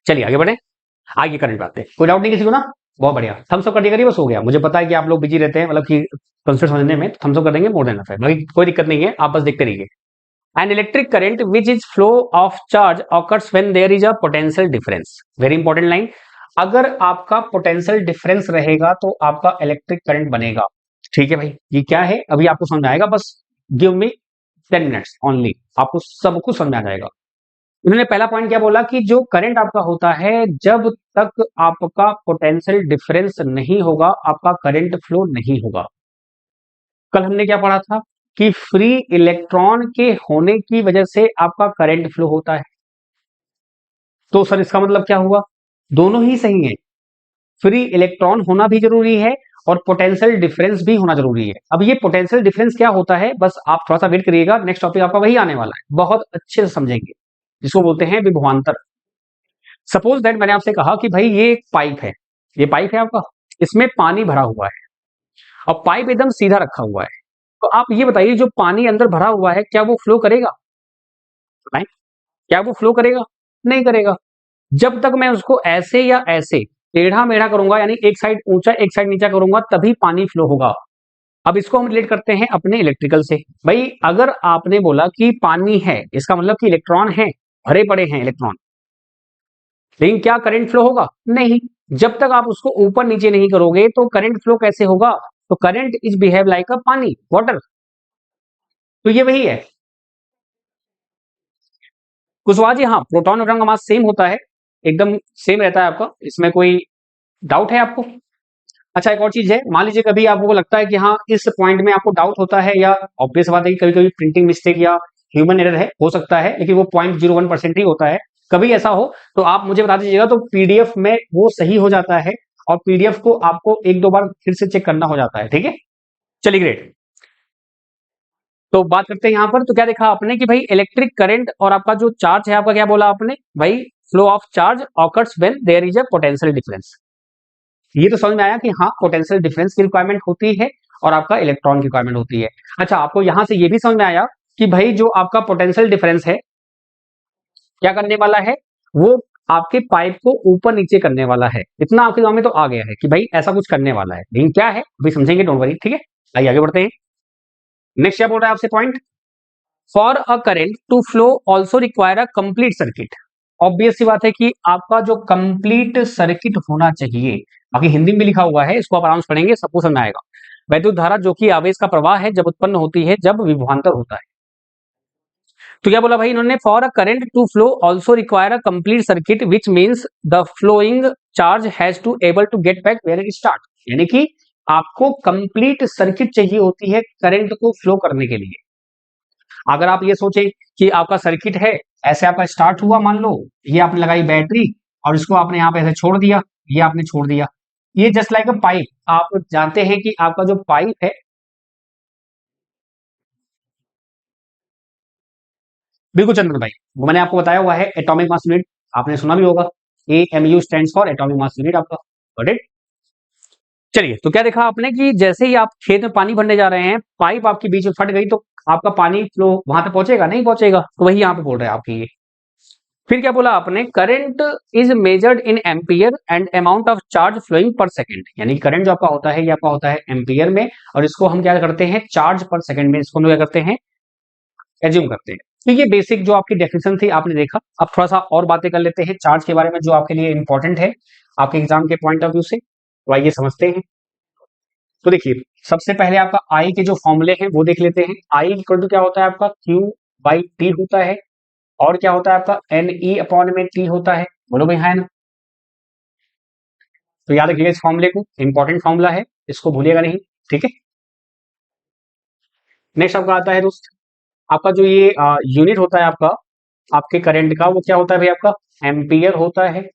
चलिए आगे बढ़े, आगे करंट पे आते हैं। कोई डाउट नहीं किसी को ना? बहुत बढ़िया, थम्स अप कर दिया करिए, बस हो गया। मुझे पता है कि आप लोग बिजी रहते हैं, मतलब कि कंसेप्ट समझने में, थम्स अप कर देंगे, मोर देन इनफ है, बाकी कोई दिक्कत नहीं है, आप बस देखते रहिए। An electric current which is flow of charge occurs when there is a potential difference. Very important line. अगर आपका पोटेंशियल डिफरेंस रहेगा तो आपका इलेक्ट्रिक करंट बनेगा। ठीक है भाई, ये क्या है अभी आपको समझ में आएगा, बस गिव मी 10 मिनट्स ओनली, आपको सब कुछ समझ में आ जाएगा। इन्होंने पहला पॉइंट क्या बोला कि जो करंट आपका होता है, जब तक आपका पोटेंशियल डिफरेंस नहीं होगा आपका करंट फ्लो नहीं होगा। कल हमने क्या पढ़ा था कि फ्री इलेक्ट्रॉन के होने की वजह से आपका करंट फ्लो होता है। तो सर इसका मतलब क्या हुआ? दोनों ही सही है, फ्री इलेक्ट्रॉन होना भी जरूरी है और पोटेंशियल डिफरेंस भी होना जरूरी है। अब ये पोटेंशियल डिफरेंस क्या होता है, बस आप थोड़ा सा वेट करिएगा, नेक्स्ट टॉपिक आपका वही आने वाला है, बहुत अच्छे से समझेंगे, जिसको बोलते हैं विभवांतर। सपोज दैट मैंने आपसे कहा कि भाई ये एक पाइप है, ये पाइप है आपका, इसमें पानी भरा हुआ है और पाइप एकदम सीधा रखा हुआ है। तो आप ये बताइए जो पानी अंदर भरा हुआ है क्या वो फ्लो करेगा? बताएं, क्या वो फ्लो करेगा? नहीं करेगा। जब तक मैं उसको ऐसे या ऐसे टेढ़ा मेढ़ा करूंगा, यानी एक साइड ऊंचा एक साइड नीचा करूंगा, तभी पानी फ्लो होगा। अब इसको हम रिलेट करते हैं अपने इलेक्ट्रिकल से। भाई अगर आपने बोला कि पानी है, इसका मतलब कि इलेक्ट्रॉन है, भरे पड़े हैं इलेक्ट्रॉन, लेकिन क्या करंट फ्लो होगा? नहीं। जब तक आप उसको ऊपर नीचे नहीं करोगे तो करंट फ्लो कैसे होगा? तो करंट इज बिहेव लाइक अ पानी, वाटर। तो ये वही है कुशवाहा जी। हाँ, प्रोटॉन न्यूट्रॉन का मास सेम होता है, एकदम सेम रहता है आपका, इसमें कोई डाउट है आपको? अच्छा, एक और चीज है, मान लीजिए कभी आपको लगता है कि हाँ इस पॉइंट में आपको डाउट होता है, या ऑब्वियस बात है कि कभी कभी प्रिंटिंग मिस्टेक या ह्यूमन एरर है, हो सकता है, लेकिन वो 0.01% ही होता है। कभी ऐसा हो तो आप मुझे बता दीजिएगा, तो पीडीएफ में वो सही हो जाता है, और पीडीएफ को आपको एक दो बार फिर से चेक करना हो जाता है, ठीक है? चलिए, ग्रेट। तो बात करते हैं यहां पर, तो क्या देखा आपने कि भाई इलेक्ट्रिक करंट और आपका जो चार्ज है आपका, क्या बोला आपने भाई? Flow of charge occurs when there is a potential difference. ये तो समझ में आया कि हाँ पोटेंशियल डिफरेंस की रिक्वायरमेंट होती है और आपका इलेक्ट्रॉन की रिक्वायरमेंट होती है। अच्छा, आपको यहां से ये भी समझ में आया कि भाई जो आपका पोटेंशियल डिफरेंस है क्या करने वाला है? वो आपके पाइप को ऊपर नीचे करने वाला है। इतना आपके दिमाग में तो आ गया है कि भाई ऐसा कुछ करने वाला है, लेकिन क्या है अभी समझेंगे, डोंट वरी, ठीक है? आइए आगे बढ़ते हैं। नेक्स्ट क्या बोल रहा है आपसे point? For a current to flow also require a complete circuit. Obvious सी बात है कि आपका जो कंप्लीट सर्किट होना चाहिए। बाकी हिंदी में लिखा हुआ है, इसको आप आराम से पढ़ेंगे, सबको समझ में आएगा। वैद्युत धारा जो कि आवेश का प्रवाह है, जब उत्पन्न होती है जब विभवांतर होता है। तो क्या बोला भाई इन्होंने? For a current to flow also require a complete circuit which means the flowing charge has to able to get back where it start. यानी कि आपको कंप्लीट सर्किट चाहिए होती है करंट को फ्लो करने के लिए। अगर आप ये सोचे कि आपका सर्किट है, ऐसे आपका स्टार्ट हुआ, मान लो ये आपने लगाई बैटरी और इसको आपने यहाँ पे ऐसे छोड़ दिया, ये आपने छोड़ दिया, ये जस्ट लाइक अ पाइप। आप जानते हैं कि आपका जो पाइप है, बिल्कुल चंद्र भाई, वो मैंने आपको बताया हुआ है एटॉमिक मास यूनिट, आपने सुना भी होगा, AMU stands for atomic mass unit आपका, गॉट इट? चलिए, तो क्या देखा आपने कि जैसे ही आप खेत में पानी भरने जा रहे हैं, पाइप आपके बीच में फट गई, तो आपका पानी फ्लो वहां तक पहुंचेगा? नहीं पहुंचेगा। तो वही यहाँ पे बोल रहे हैं आपकी ये। फिर क्या बोला आपने? Current is measured in ampere and amount of charge flowing per second. यानी करंट जो आपका होता है, ये आपका होता है एम्पियर में, और इसको हम क्या करते हैं? चार्ज पर सेकंड में, इसको हम क्या करते हैं? एज्यूम करते हैं। तो ये बेसिक जो आपकी डेफिनेशन थी आपने देखा। अब थोड़ा सा और बातें कर लेते हैं चार्ज के बारे में, जो आपके लिए इंपॉर्टेंट है आपके एग्जाम के पॉइंट ऑफ व्यू से। तो आइए समझते हैं। तो देखिए, सबसे पहले आपका आई के जो फॉर्मूले हैं वो देख लेते हैं। आई इक्वल टू क्या होता है आपका? क्यू बाई टी होता है, और क्या होता है आपका? एन ई अपॉन में टी होता है। बोलो भाई, है ना? तो याद रखिएगा इस फॉर्मूले को, इंपॉर्टेंट फॉर्मूला है, इसको भूलिएगा नहीं, ठीक है? नेक्स्ट आपका आता है दोस्त, आपका जो ये यूनिट होता है आपका, आपके करंट का, वो क्या होता है भाई? आपका एम्पियर होता है।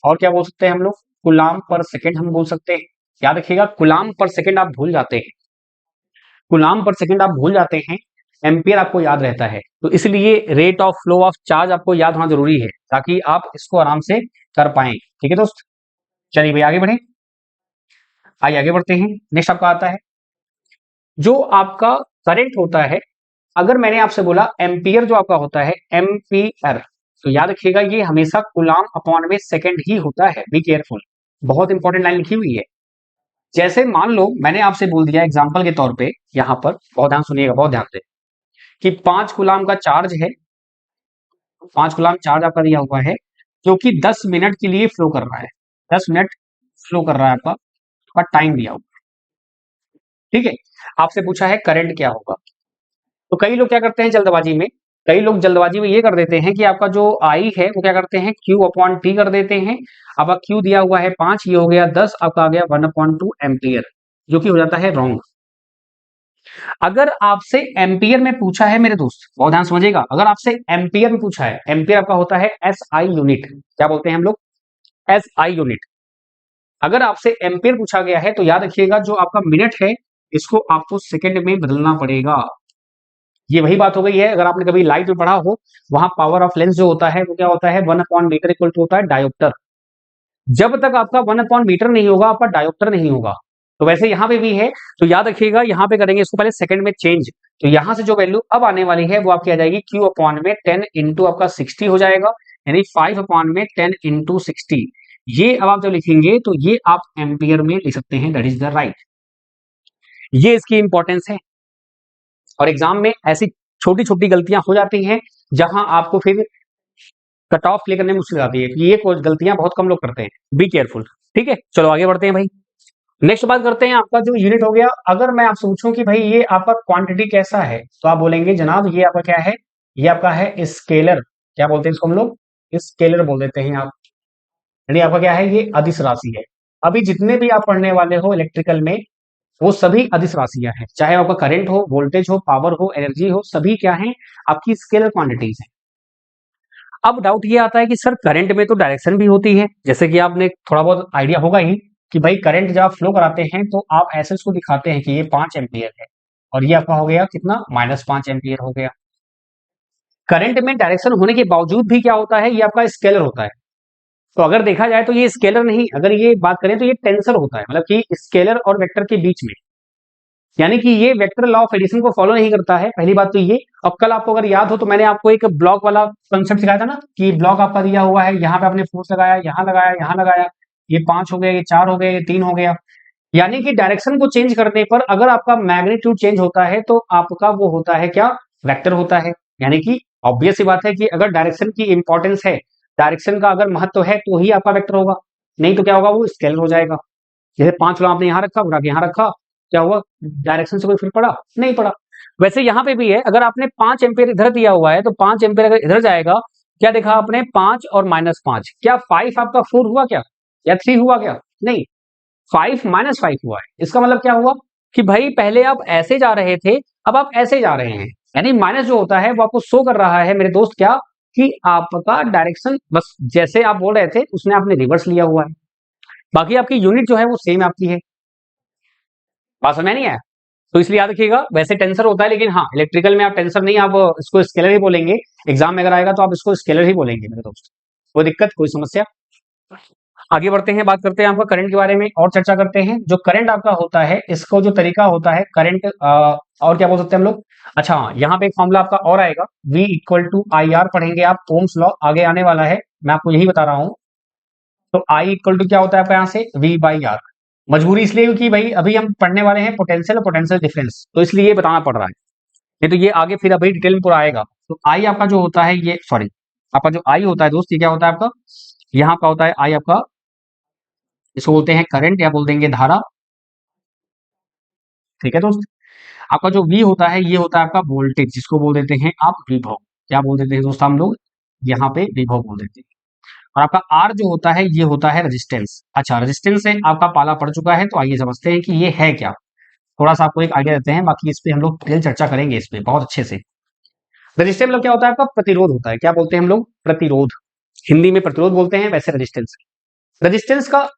और क्या बोल सकते हैं हम लोग? कुलाम पर सेकंड हम बोल सकते हैं। याद रखिएगा, कुलाम पर सेकंड आप भूल जाते हैं, कुलाम पर सेकंड आप भूल जाते हैं, एम्पियर आपको याद रहता है। तो इसलिए rate of flow of charge आपको याद होना जरूरी है, ताकि आप इसको आराम से कर पाए, ठीक है दोस्त? चलिए भाई आगे बढ़े, आइए आगे बढ़ते हैं। नेक्स्ट आपका आता है जो आपका करंट होता है। अगर मैंने आपसे बोला एम्पियर जो आपका होता है, एम्पियर, तो याद रखिएगा ये हमेशा कुलाम अपॉन में सेकंड ही होता है। बी केयरफुल, बहुत इंपॉर्टेंट लाइन लिखी हुई है। जैसे मान लो मैंने आपसे बोल दिया एग्जांपल के तौर पे, यहां पर बहुत ध्यान सुनिएगा, बहुत ध्यान से, कि 5 कुलाम का चार्ज है, 5 कुलाम चार्ज आपका दिया हुआ है, जो कि 10 मिनट के लिए फ्लो कर रहा है, 10 मिनट फ्लो कर रहा है आपका टाइम दिया हुआ, ठीक है? आपसे पूछा है करंट क्या होगा। तो कई लोग क्या करते हैं जल्दबाजी में, कई लोग जल्दबाजी में ये कर देते हैं कि आपका जो आई है वो क्या करते हैं? क्यू अपॉन टी कर देते हैं। अब क्यू दिया हुआ है 5, ये हो गया 10, आपका आ गया 1/2 एम्पियर, जो कि हो जाता है रॉन्ग। अगर आपसे एम्पियर में पूछा है मेरे दोस्त, बहुत ध्यान समझिएगा, अगर आपसे एम्पियर में पूछा है, एम्पियर आपका होता है SI यूनिट, क्या बोलते हैं हम लोग? SI unit. अगर आपसे एम्पियर पूछा गया है तो याद रखिएगा जो आपका मिनट है, इसको आपको सेकंड में बदलना पड़ेगा। ये वही बात हो गई है, अगर आपने कभी लाइट में पढ़ा हो, वहां पावर ऑफ लेंस जो होता है वो क्या होता है, 1/मीटर इक्वल टू होता है डायोप्टर। जब तक आपका 1/मीटर नहीं होगा, आपका डायोप्टर नहीं होगा। तो वैसे यहाँ पे भी है, तो याद रखिएगा, यहाँ पे करेंगे इसको पहले सेकंड में चेंज। तो यहाँ से जो वैल्यू अब आने वाली है वो आपकी आ जाएगी Q अपॉन में 10 इंटू आपका 60 हो जाएगा, यानी 5 अपॉन में 10 इंटू 60। ये अब आप जब लिखेंगे तो ये आप एम्पियर में लिख सकते हैं, दैट इज द राइट। ये इसकी इंपॉर्टेंस है। और एग्जाम में ऐसी छोटी छोटी गलतियां हो जाती हैं जहां आपको फिर कट ऑफ क्लियर करने में मुश्किल आती है, ये कुछ गलतियां बहुत कम लोग करते हैं। Be careful. ठीक है, चलो आगे बढ़ते हैं भाई। नेक्स्ट बात करते हैं, आपका जो यूनिट हो गया, अगर मैं आपसे पूछूं कि भाई ये आपका क्वांटिटी कैसा है, तो आप बोलेंगे जनाब ये आपका क्या है, ये आपका है स्केलर। क्या बोलते हैं इसको हम लोग, स्केलर बोल देते हैं आप। यानी आपका क्या है, ये अदिश राशि है। अभी जितने भी आप पढ़ने वाले हो इलेक्ट्रिकल में, वो सभी अदिश राशियां हैं, चाहे आपका करंट हो, वोल्टेज हो, पावर हो, एनर्जी हो, सभी क्या है, आपकी स्केलर क्वांटिटीज है। अब डाउट ये आता है कि सर करंट में तो डायरेक्शन भी होती है, जैसे कि आपने थोड़ा बहुत आइडिया होगा ही कि भाई करंट जब आप फ्लो कराते हैं तो आप ऐसे उसको दिखाते हैं कि ये 5 एम्पियर है, और ये आपका हो गया कितना, -5 एम्पियर हो गया। करंट में डायरेक्शन होने के बावजूद भी क्या होता है, ये आपका स्केलर होता है। तो अगर देखा जाए तो ये स्केलर नहीं, अगर ये बात करें तो ये टेंसर होता है, मतलब कि स्केलर और वेक्टर के बीच में। यानी कि ये वेक्टर लॉ ऑफ एडिशन को फॉलो नहीं करता है, पहली बात तो ये। और कल आपको अगर याद हो तो मैंने आपको एक ब्लॉक वाला कंसेप्ट सिखाया था ना, कि ब्लॉक आपका दिया हुआ है, यहाँ पे आपने फोर्स लगाया, यहाँ लगाया, यहाँ लगाया, ये 5 हो गया, ये 4 हो गया, ये 3 हो गया। यानी कि डायरेक्शन को चेंज करने पर अगर आपका मैग्नीट्यूड चेंज होता है तो आपका वो होता है क्या, वेक्टर होता है। यानी कि ऑब्वियस सी बात है कि अगर डायरेक्शन की इंपॉर्टेंस है, डायरेक्शन का अगर महत्व है, तो ही आपका वेक्टर होगा, नहीं तो क्या होगा, वो स्केलर हो जाएगा। जैसे 5 किलो आपने यहाँ रखा, उठा के यहाँ रखा, क्या हुआ, डायरेक्शन से कोई फर्क पड़ा, नहीं पड़ा। वैसे यहाँ पे भी है, अगर आपने 5 एम्पियर इधर दिया हुआ है, तो 5 एम्पियर अगर इधर जाएगा, क्या देखा आपने, 5 और -5, क्या 5 आपका 4 हुआ क्या, या 3 हुआ क्या, नहीं, 5 -5 हुआ है। इसका मतलब क्या हुआ कि भाई पहले आप ऐसे जा रहे थे, अब आप ऐसे जा रहे हैं। यानी माइनस जो होता है वो आपको शो कर रहा है मेरे दोस्त क्या, कि आपका डायरेक्शन बस जैसे आप बोल रहे थे उसने आपने रिवर्स लिया हुआ है। बाकी आपकी यूनिट जो है वो सेम आपकी है। बात समझ में नहीं आया, तो इसलिए याद रखिएगा, वैसे टेंसर होता है, लेकिन हाँ इलेक्ट्रिकल में आप टेंसर नहीं, आप इसको स्केलर ही बोलेंगे। एग्जाम में अगर आएगा तो आप इसको स्केलर ही बोलेंगे मेरे दोस्त, कोई दिक्कत, कोई समस्या। आगे बढ़ते हैं, बात करते हैं आपका करंट के बारे में और चर्चा करते हैं। जो करंट आपका होता है, इसको जो तरीका होता है करंट, और क्या बोल सकते हैं हम लोग, अच्छा हाँ, यहाँ पे एक फॉर्मूला आपका और आएगा, V equal to I R, पढ़ेंगे आप, ओम्स लॉ आगे आने वाला है, मैं आपको यही बता रहा हूँ। तो I इक्वल टू क्या होता है आपका यहाँ से, V बाई आर। मजबूरी इसलिए क्योंकि भाई अभी हम पढ़ने वाले हैं पोटेंशियल और पोटेंशियल डिफरेंस, तो इसलिए ये बताना पड़ रहा है, नहीं तो ये आगे फिर अभी डिटेल में पूरा आएगा। तो I आपका जो होता है, ये सॉरी, आपका जो I होता है दोस्त, ये क्या होता है आपका, यहाँ का होता है I आपका, इसको बोलते हैं करंट या बोल देंगे धारा। ठीक है दोस्त, आपका जो V होता है, ये होता है आपका वोल्टेज, जिसको बोल देते हैं आप विभव। क्या बोल देते हैं दोस्त हम लोग, यहाँ पे विभव बोल देते हैं। और आपका R जो होता है, ये होता है रेजिस्टेंस। अच्छा, रेजिस्टेंस से आपका पाला पड़ चुका है, तो आइए समझते हैं कि ये है क्या। थोड़ा सा आपको एक आइडिया देते हैं, बाकी इस पे हम लोग डिटेल चर्चा करेंगे इस पे बहुत अच्छे से। रेजिस्टेंस मतलब क्या होता है आपका, प्रतिरोध होता है। क्या बोलते हैं हम लोग, प्रतिरोध। हिंदी में प्रतिरोध बोलते हैं, वैसे रेजिस्टेंस। रेजिस्टेंस का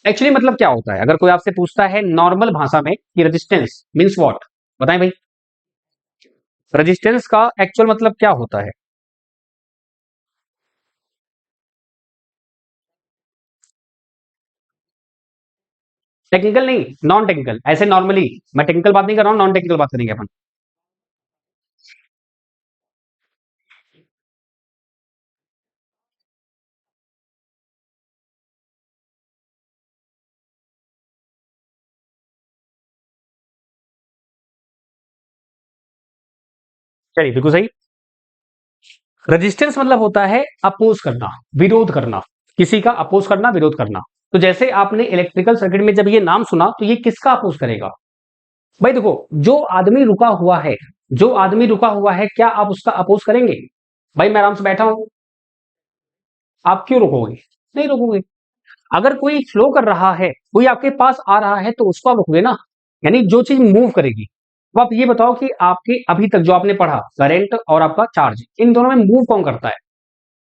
एक्चुअली मतलब क्या होता है, अगर कोई आपसे पूछता है नॉर्मल भाषा में कि रेजिस्टेंस मीन्स व्हाट, बताएं भाई, रेजिस्टेंस का एक्चुअल मतलब क्या होता है। टेक्निकल नहीं, नॉन टेक्निकल, ऐसे नॉर्मली, मैं टेक्निकल बात नहीं कर रहा हूं, नॉन टेक्निकल बात करेंगे अपन। चलिए बिल्कुल सही। रेजिस्टेंस मतलब होता है अपोज करना, विरोध करना, किसी का अपोज करना, विरोध करना। तो जैसे आपने इलेक्ट्रिकल सर्किट में जब ये नाम सुना, तो ये किसका अपोज करेगा। भाई देखो, जो आदमी रुका हुआ है, जो आदमी रुका हुआ है, क्या आप उसका अपोज करेंगे। भाई मैं आराम से बैठा हूं, आप क्यों रुकोगे, नहीं रुकोगे। अगर कोई फ्लो कर रहा है, कोई आपके पास आ रहा है, तो उसको आप रोकोगे ना, यानी जो चीज मूव करेगी। तो आप ये बताओ कि आपके अभी तक जो आपने पढ़ा, करंट और आपका चार्ज, इन दोनों में मूव कौन करता है।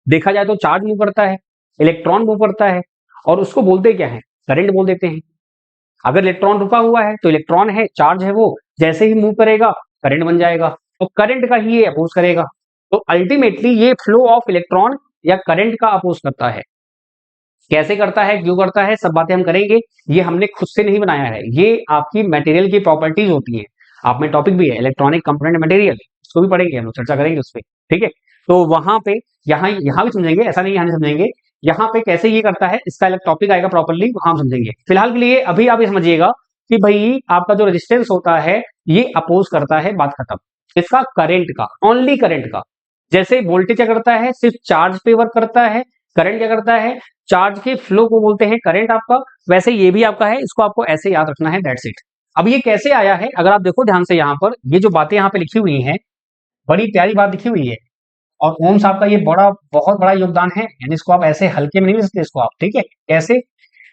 देखा जाए तो चार्ज मूव करता है, इलेक्ट्रॉन मूव करता है, और उसको बोलते क्या है, करंट बोल देते हैं। अगर इलेक्ट्रॉन रुका हुआ है तो इलेक्ट्रॉन है, चार्ज है, वो जैसे ही मूव करेगा करंट बन जाएगा। और करंट का ही ये अपोज करेगा। तो अल्टीमेटली ये फ्लो ऑफ इलेक्ट्रॉन या करंट का अपोज करता है। कैसे करता है, क्यों करता है, सब बातें हम करेंगे। ये हमने खुद से नहीं बनाया है, ये आपकी मटेरियल की प्रॉपर्टीज होती है। आप में टॉपिक भी है इलेक्ट्रॉनिक कंपोनेंट मटेरियल, इसको भी पढ़ेंगे, हम लोग चर्चा करेंगे उस पर। ठीक है, तो वहां पे यहाँ भी समझेंगे, ऐसा नहीं यहाँ नहीं समझेंगे। यहाँ पे कैसे ये करता है, इसका अलग टॉपिक आएगा प्रॉपरली, वहां हम समझेंगे। फिलहाल के लिए अभी आप ये समझिएगा कि भाई आपका जो रेजिस्टेंस होता है ये अपोज करता है, बात खत्म। इसका करंट का, ओनली करंट का। जैसे वोल्टेज क्या करता है, सिर्फ चार्ज पे वर्क करता है। करंट क्या करता है, चार्ज के फ्लो को बोलते हैं करंट आपका। वैसे ये भी आपका है, इसको आपको ऐसे याद रखना है, दैट्स इट। अब ये कैसे आया है, अगर आप देखो ध्यान से, यहाँ पर ये जो बातें यहाँ पे लिखी हुई हैं, बड़ी प्यारी बात लिखी हुई है। और ओम्स आपका ये बहुत बड़ा योगदान है, यानी इसको आप ऐसे हल्के में नहीं ले सकते इसको आप। ठीक है, कैसे,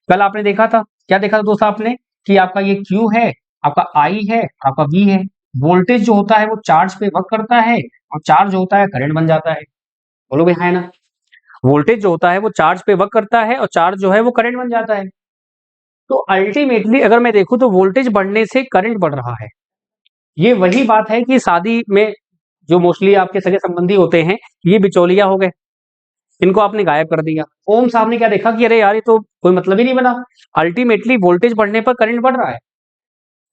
कल आपने देखा था, क्या देखा था दोस्त आपने, कि आपका ये Q है, आपका I है, आपका V है। वोल्टेज जो होता है वो चार्ज पे वर्क करता है, और चार्ज होता है करंट बन जाता है। बोलो भाई हाँ ना। वोल्टेज जो होता है वो चार्ज पे वर्क करता है, और चार्ज जो है वो करंट बन जाता है। तो अल्टीमेटली अगर मैं देखूं तो वोल्टेज बढ़ने से करंट बढ़ रहा है। ये वही बात है कि शादी में जो मोस्टली आपके सगे संबंधी होते हैं, ये बिचौलिया हो गए, इनको आपने गायब कर दिया। ओम साहब ने क्या देखा कि अरे यार ये तो कोई मतलब ही नहीं बना। अल्टीमेटली वोल्टेज बढ़ने पर करंट बढ़ रहा है,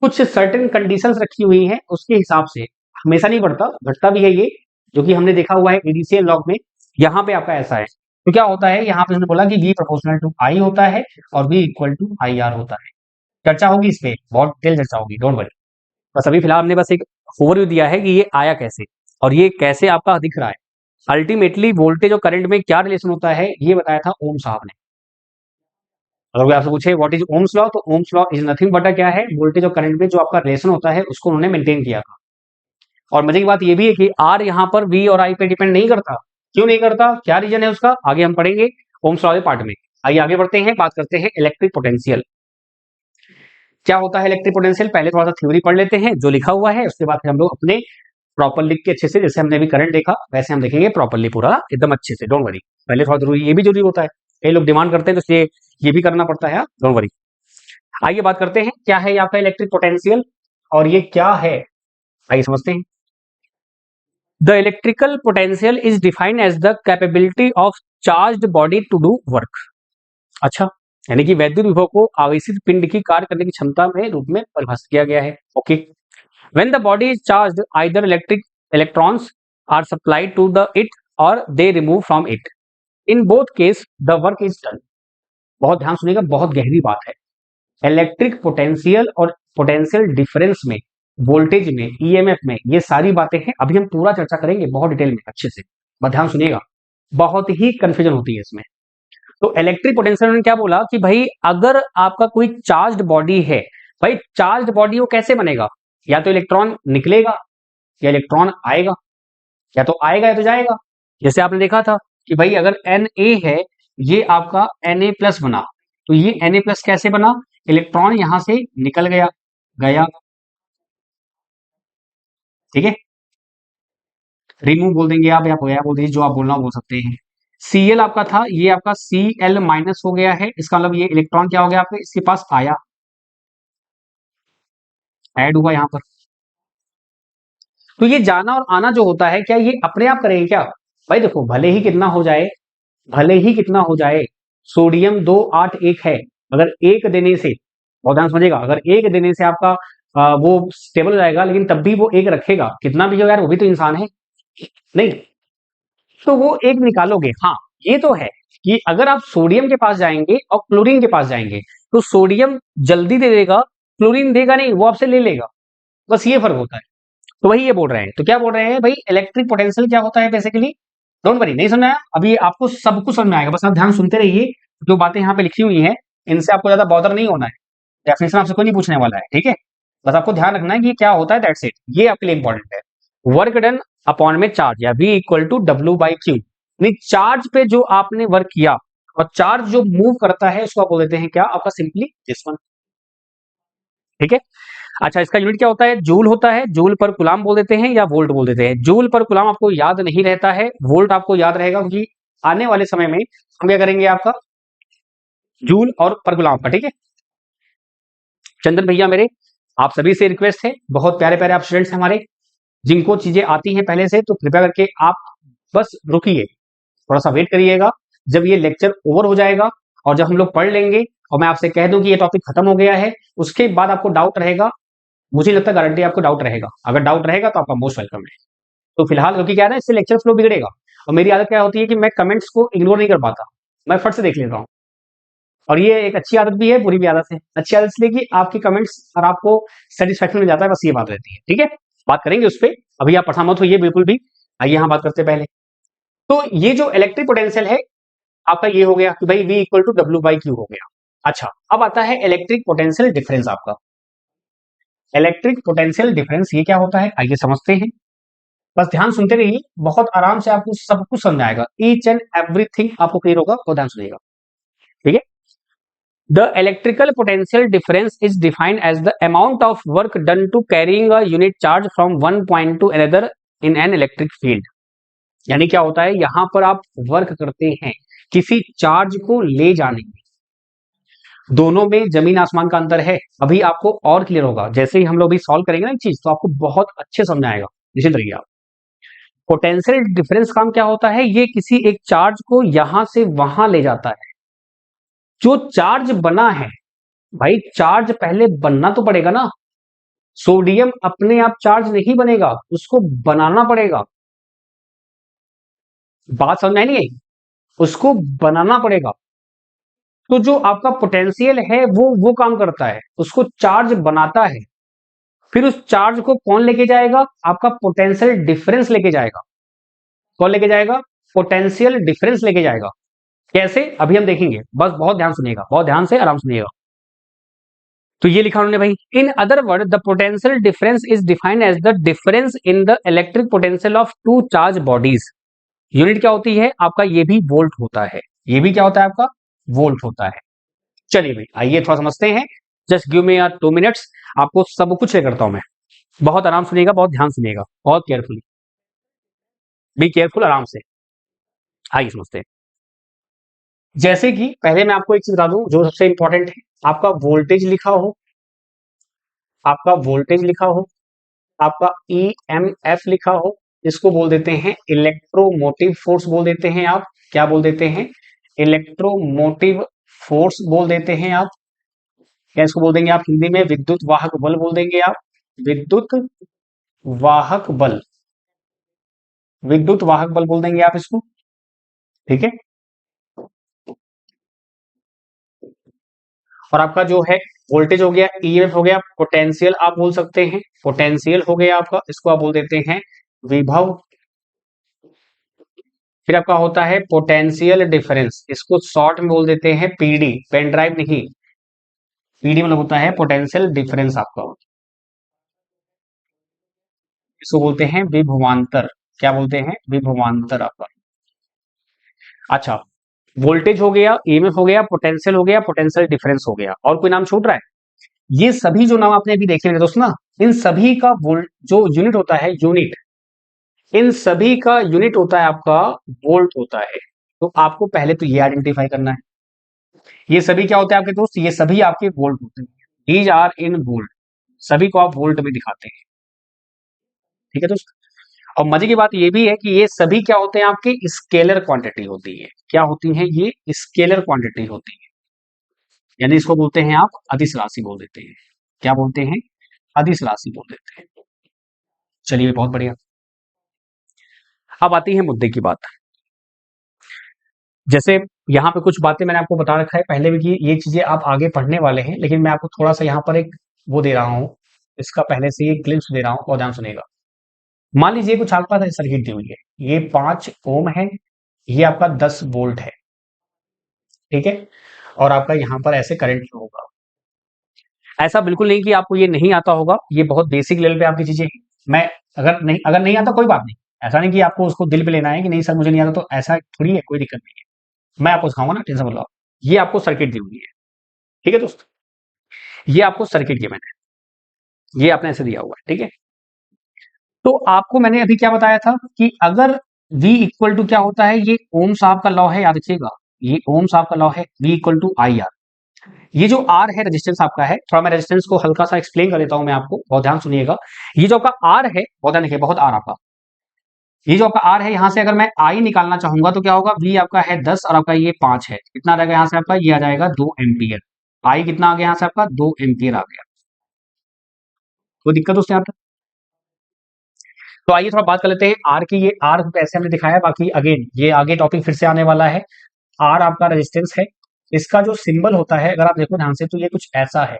कुछ सर्टेन कंडीशंस रखी हुई हैं उसके हिसाब से। हमेशा नहीं बढ़ता, घटता भी है ये, जो कि हमने देखा हुआ है एडीसीएल लॉग में। यहाँ पे आपका ऐसा है, तो क्या होता है, यहाँ पे उसने बोला कि V प्रोपोर्शनल टू I होता है और V इक्वल टू IR होता है। चर्चा होगी इस पे, बहुत डिटेल चर्चा होगी, डोंट वरी। बस अभी फिलहाल हमने बस एक ओवरव्यू दिया है कि ये आया कैसे और ये कैसे आपका दिख रहा है। अल्टीमेटली वोल्टेज और करंट में क्या रिलेशन होता है, ये बताया था ओम साहब ने। अगर कोई आपसे पूछे व्हाट इज ओम्स लॉ, तो Ohm's law is nothing but क्या है, वोल्टेज और करंट में जो आपका रिलेशन होता है उसको उन्होंने मेंटेन किया था। और मजे की बात ये भी है कि आर यहाँ पर वी और आई पे डिपेंड नहीं करता। क्यों नहीं करता, क्या रीजन है उसका, आगे हम पढ़ेंगे ओम्स लॉ के पार्ट में। आइए आगे बढ़ते हैं, बात करते हैं इलेक्ट्रिक पोटेंशियल। क्या होता है इलेक्ट्रिक पोटेंशियल, पहले थोड़ा सा थ्योरी पढ़ लेते हैं जो लिखा हुआ है, उसके बाद फिर हम लोग अपने प्रॉपर लिख के अच्छे से, जैसे हमने अभी करंट देखा वैसे हम देखेंगे प्रॉपरली पूरा एकदम अच्छे से, डोंट वरी। पहले थोड़ा जरूरी, ये भी जरूरी होता है, कई लोग डिमांड करते हैं तो इसलिए ये भी करना पड़ता है, डोंट वरी। आइए बात करते हैं क्या है आपका इलेक्ट्रिक पोटेंशियल और ये क्या है, आइए समझते हैं। The electrical potential is defined as the capability of charged body to do work. अच्छा, यानी कि वैद्युत विभव को आवेशित पिंड की कार्य करने की क्षमता में रूप में परिभाषित किया गया है। Okay, when the body is charged either electric electrons are supplied to the it और they remove from it, in both case the work is done. बहुत ध्यान सुनिएगा, बहुत गहरी बात है। इलेक्ट्रिक पोटेंशियल और पोटेंशियल डिफरेंस में, वोल्टेज में, ईएमएफ में, ये सारी बातें हैं, अभी हम पूरा चर्चा करेंगे बहुत डिटेल में अच्छे से, बस ध्यान सुनिएगा, बहुत ही कंफ्यूजन होती है इसमें। तो इलेक्ट्रिक पोटेंशियल ने क्या बोला कि भाई अगर आपका कोई चार्ज्ड बॉडी है, भाई चार्ज्ड बॉडी वो कैसे बनेगा, या तो इलेक्ट्रॉन निकलेगा या इलेक्ट्रॉन आएगा, या तो आएगा या तो जाएगा। जैसे आपने देखा था कि भाई अगर Na है, ये आपका Na प्लस बना, तो ये Na प्लस कैसे बना, इलेक्ट्रॉन यहां से निकल गया, गया, ठीक है, रिमूव बोल देंगे आप, या गया बोल दीजिए, जो आप बोलना बोल सकते हैं। Cl आपका था, ये आपका Cl माइनस हो गया है, इसका मतलब ये इलेक्ट्रॉन क्या हो गया आपके इसके पास आया, ऐड हुआ यहां पर। तो ये जाना और आना जो होता है, क्या ये अपने आप करेंगे क्या, भाई देखो भले ही कितना हो जाए, भले ही कितना हो जाए, सोडियम 281 है, अगर एक देने से, बहुत ध्यान समझिएगा, अगर एक देने से आपका वो स्टेबल हो जाएगा, लेकिन तब भी वो एक रखेगा, कितना भी हो यार वो भी तो इंसान है, नहीं, तो वो एक निकालोगे। हाँ, ये तो है कि अगर आप सोडियम के पास जाएंगे और क्लोरीन के पास जाएंगे, तो सोडियम जल्दी दे देगा, क्लोरीन देगा नहीं, वो आपसे ले लेगा, बस ये फर्क होता है। तो वही ये बोल रहे हैं, तो क्या बोल रहे हैं भाई, इलेक्ट्रिक पोटेंशियल क्या होता है बेसिकली, डोंट वरी, नहीं समझना है अभी, आपको सब कुछ समझ में आएगा, बस आप ध्यान सुनते रहिए, जो बातें यहाँ पे लिखी हुई हैं इनसे आपको ज्यादा बॉदर नहीं होना है, डेफिनेशन आपसे कोई नहीं पूछने वाला है, ठीक है, बस आपको ध्यान रखना है कि क्या होता है, दैट्स इट, ये आपके लिए इंपॉर्टेंट है। वर्क डन अपॉन में चार्ज, या V equal to W/Q, charge पे जो आपने वर्क किया, और चार्ज जो मूव करता है उसको आप बोल देते हैं क्या, आपका सिंपली दिस वन, ठीक है। अच्छा, इसका यूनिट क्या होता है, जूल होता है, जूल पर गुलाम बोल देते हैं या वोल्ट बोल देते हैं। जूल पर गुलाम आपको याद नहीं रहता है, वोल्ट आपको याद रहेगा, क्योंकि आने वाले समय में हम क्या करेंगे आपका जूल और पर गुलाम का, ठीक है। चंदन भैया मेरे, आप सभी से रिक्वेस्ट है, बहुत प्यारे प्यारे आप स्टूडेंट्स हैं हमारे, जिनको चीजें आती हैं पहले से, तो कृपया करके आप बस रुकिए, थोड़ा सा वेट करिएगा। जब ये लेक्चर ओवर हो जाएगा और जब हम लोग पढ़ लेंगे और मैं आपसे कह दूं कि ये टॉपिक खत्म हो गया है, उसके बाद आपको डाउट रहेगा, मुझे लगता है गारंटी आपको डाउट रहेगा। अगर डाउट रहेगा तो आपका मोस्ट वेलकम है। तो फिलहाल क्योंकि क्या है ना, इससे लेक्चर फ्लो बिगड़ेगा और मेरी आदत क्या होती है कि मैं कमेंट्स को इग्नोर नहीं कर पाता, मैं फट से देख लेता हूँ। और ये एक अच्छी आदत भी है, बुरी भी आदत है। अच्छी आदत इसलिए कि आपकी कमेंट्स और आपको सेटिस्फेक्शन मिल जाता है, बस ये बात रहती है। ठीक है, बात करेंगे उस पर, अभी आप परेशान मत होइए बिल्कुल भी। आइए यहाँ बात करते हैं पहले। तो ये जो इलेक्ट्रिक पोटेंशियल है आपका, ये हो गया कि भाई V equal to W by Q हो गया। अच्छा, अब आता है इलेक्ट्रिक पोटेंशियल डिफरेंस आपका। इलेक्ट्रिक पोटेंशियल डिफरेंस ये क्या होता है, आइए समझते हैं। बस ध्यान सुनते रहिए, बहुत आराम से आपको सब कुछ समझ आएगा, ईच एंड एवरीथिंग आपको क्लियर होगा, और ध्यान सुनिएगा। ठीक है, the electrical potential difference is defined as the amount of work done to carrying a unit charge from one point to another in an electric field. यानी क्या होता है, यहां पर आप वर्क करते हैं किसी चार्ज को ले जाने में, दोनों में जमीन आसमान का अंतर है। अभी आपको और क्लियर होगा, जैसे ही हम लोग भी सॉल्व करेंगे ना एक चीज, तो आपको बहुत अच्छे समझ आएगा, निश्चित रहिए आप। पोटेंशियल डिफरेंस काम क्या होता है, ये किसी एक चार्ज को यहां से वहां ले जाता है। जो चार्ज बना है, भाई चार्ज पहले बनना तो पड़ेगा ना। सोडियम अपने आप चार्ज नहीं बनेगा, उसको बनाना पड़ेगा। बात समझ में आई नहीं आई? उसको बनाना पड़ेगा। तो जो आपका पोटेंशियल है वो काम करता है, उसको चार्ज बनाता है। फिर उस चार्ज को कौन लेके जाएगा, आपका पोटेंशियल डिफरेंस लेके जाएगा। कौन लेके जाएगा, पोटेंशियल डिफरेंस लेके जाएगा। कैसे, अभी हम देखेंगे, बस बहुत ध्यान सुनिएगा, बहुत ध्यान से आराम सुनिएगा। तो ये लिखा उन्होंने भाई, in other word the potential difference is defined as the difference in the electric potential of two charge bodies. Unit क्या होती है आपका, ये भी वोल्ट होता है, ये भी क्या होता है आपका, वोल्ट होता है। चलिए भाई आइए थोड़ा समझते हैं, जस्ट गिव मी 2 मिनट्स, आपको सब कुछ शेयर करता हूं मैं। बहुत आराम सुनिएगा, बहुत ध्यान सुनिएगा, बहुत केयरफुली, बी केयरफुल, आराम से। आइए समझते हैं। जैसे कि पहले मैं आपको एक चीज बता दूं जो सबसे इंपॉर्टेंट है, आपका वोल्टेज लिखा हो, आपका वोल्टेज लिखा हो, आपका EMF लिखा हो, इसको बोल देते हैं इलेक्ट्रोमोटिव फोर्स बोल देते हैं आप। क्या बोल देते हैं, इलेक्ट्रोमोटिव फोर्स बोल देते हैं आप। क्या इसको बोल देंगे आप हिंदी में, विद्युत वाहक बल बोल देंगे आप, विद्युत वाहक बल, विद्युत वाहक बल बोल देंगे आप इसको। ठीक है, और आपका जो है वोल्टेज हो गया, EMF हो गया, पोटेंशियल आप बोल सकते हैं, पोटेंशियल हो गया आपका, इसको आप बोल देते हैं विभव। फिर आपका होता है पोटेंशियल डिफरेंस, इसको शॉर्ट में बोल देते हैं PD, पेन ड्राइव नहीं, PD मतलब होता है पोटेंशियल डिफरेंस आपका, इसको बोलते हैं विभवांतर। क्या बोलते हैं, विभवांतर आपका। अच्छा, वोल्टेज हो गया, EMF हो गया, पोटेंशियल हो गया, पोटेंशियल डिफरेंस हो गया, और कोई नाम छूट रहा है? ये सभी जो नाम आपने अभी देखे मेरे दोस्त ना, इन सभी का वोल्ट जो यूनिट होता है, यूनिट, इन सभी का यूनिट होता है आपका वोल्ट होता है। तो आपको पहले तो ये आइडेंटिफाई करना है, ये सभी क्या होते हैं आपके दोस्त, ये सभी आपके वोल्ट होते हैं, दीज आर इन वोल्ट, सभी को आप वोल्ट में दिखाते हैं। ठीक है दोस्त, और मजे की बात ये भी है कि ये सभी क्या होते हैं आपके, स्केलर क्वांटिटी होती है। क्या होती है, ये स्केलर क्वांटिटी होती है, यानी इसको बोलते हैं आप अदिश राशि बोल देते हैं। क्या बोलते हैं, अदिश राशि बोल देते हैं। चलिए बहुत बढ़िया, अब आती है मुद्दे की बात। जैसे यहाँ पे कुछ बातें मैंने आपको बता रखा है पहले भी कि ये चीजें आप आगे पढ़ने वाले हैं, लेकिन मैं आपको थोड़ा सा यहाँ पर एक वो दे रहा हूँ, इसका पहले से एक ग्लिम्स दे रहा हूँ, और ध्यान सुनेगा। मान लीजिए कुछ आपके पास सर्किट दी हुई है, ये 5 ओम है, ये आपका 10 वोल्ट है। ठीक है, और आपका यहाँ पर ऐसे करंट होगा। ऐसा बिल्कुल नहीं कि आपको ये नहीं आता होगा, ये बहुत बेसिक लेवल पे आपकी चीजें हैं। मैं अगर नहीं आता कोई बात नहीं, ऐसा नहीं कि आपको उसको दिल पे लेना है कि नहीं सर मुझे नहीं आता, तो ऐसा थोड़ी है, कोई दिक्कत नहीं है, मैं आपको सिखाऊंगा ना, टेंशन मत लो। ये आपको सर्किट दी हुई है, ठीक है दोस्त, ये आपको सर्किट दिया मैंने, ये आपने ऐसे दिया हुआ है। ठीक है, तो आपको मैंने अभी क्या बताया था कि अगर V इक्वल टू क्या होता है, ये ओम साहब का लॉ है, याद रखिएगा, ये ओम साहब का लॉ है, V इक्वल टू IR। ये जो आर है रेजिस्टेंस आपका है, थोड़ा मैं रेजिस्टेंस को हल्का सा एक्सप्लेन कर देता हूं मैं आपको, बहुत ध्यान सुनिएगा। ये जो आपका आर है, बहुत ध्यान देखिए, बहुत आर आपका, ये जो आपका आर है, यहां से अगर मैं आई निकालना चाहूंगा तो क्या होगा, वी आपका है 10 और आपका ये 5 है, कितना आ जाएगा यहां से आपका, ये आ जाएगा 2 एम्पियर। आई कितना आ गया यहां से आपका, 2 एम्पियर आ गया। कोई दिक्कत उससे आता? तो आइए थोड़ा बात कर लेते हैं आर की। ये आर ऐसे हमने दिखाया, बाकी अगेन ये आगे टॉपिक फिर से आने वाला है। आर आपका रेजिस्टेंस है, इसका जो सिंबल होता है, अगर आप देखो ध्यान से, तो ये कुछ ऐसा है।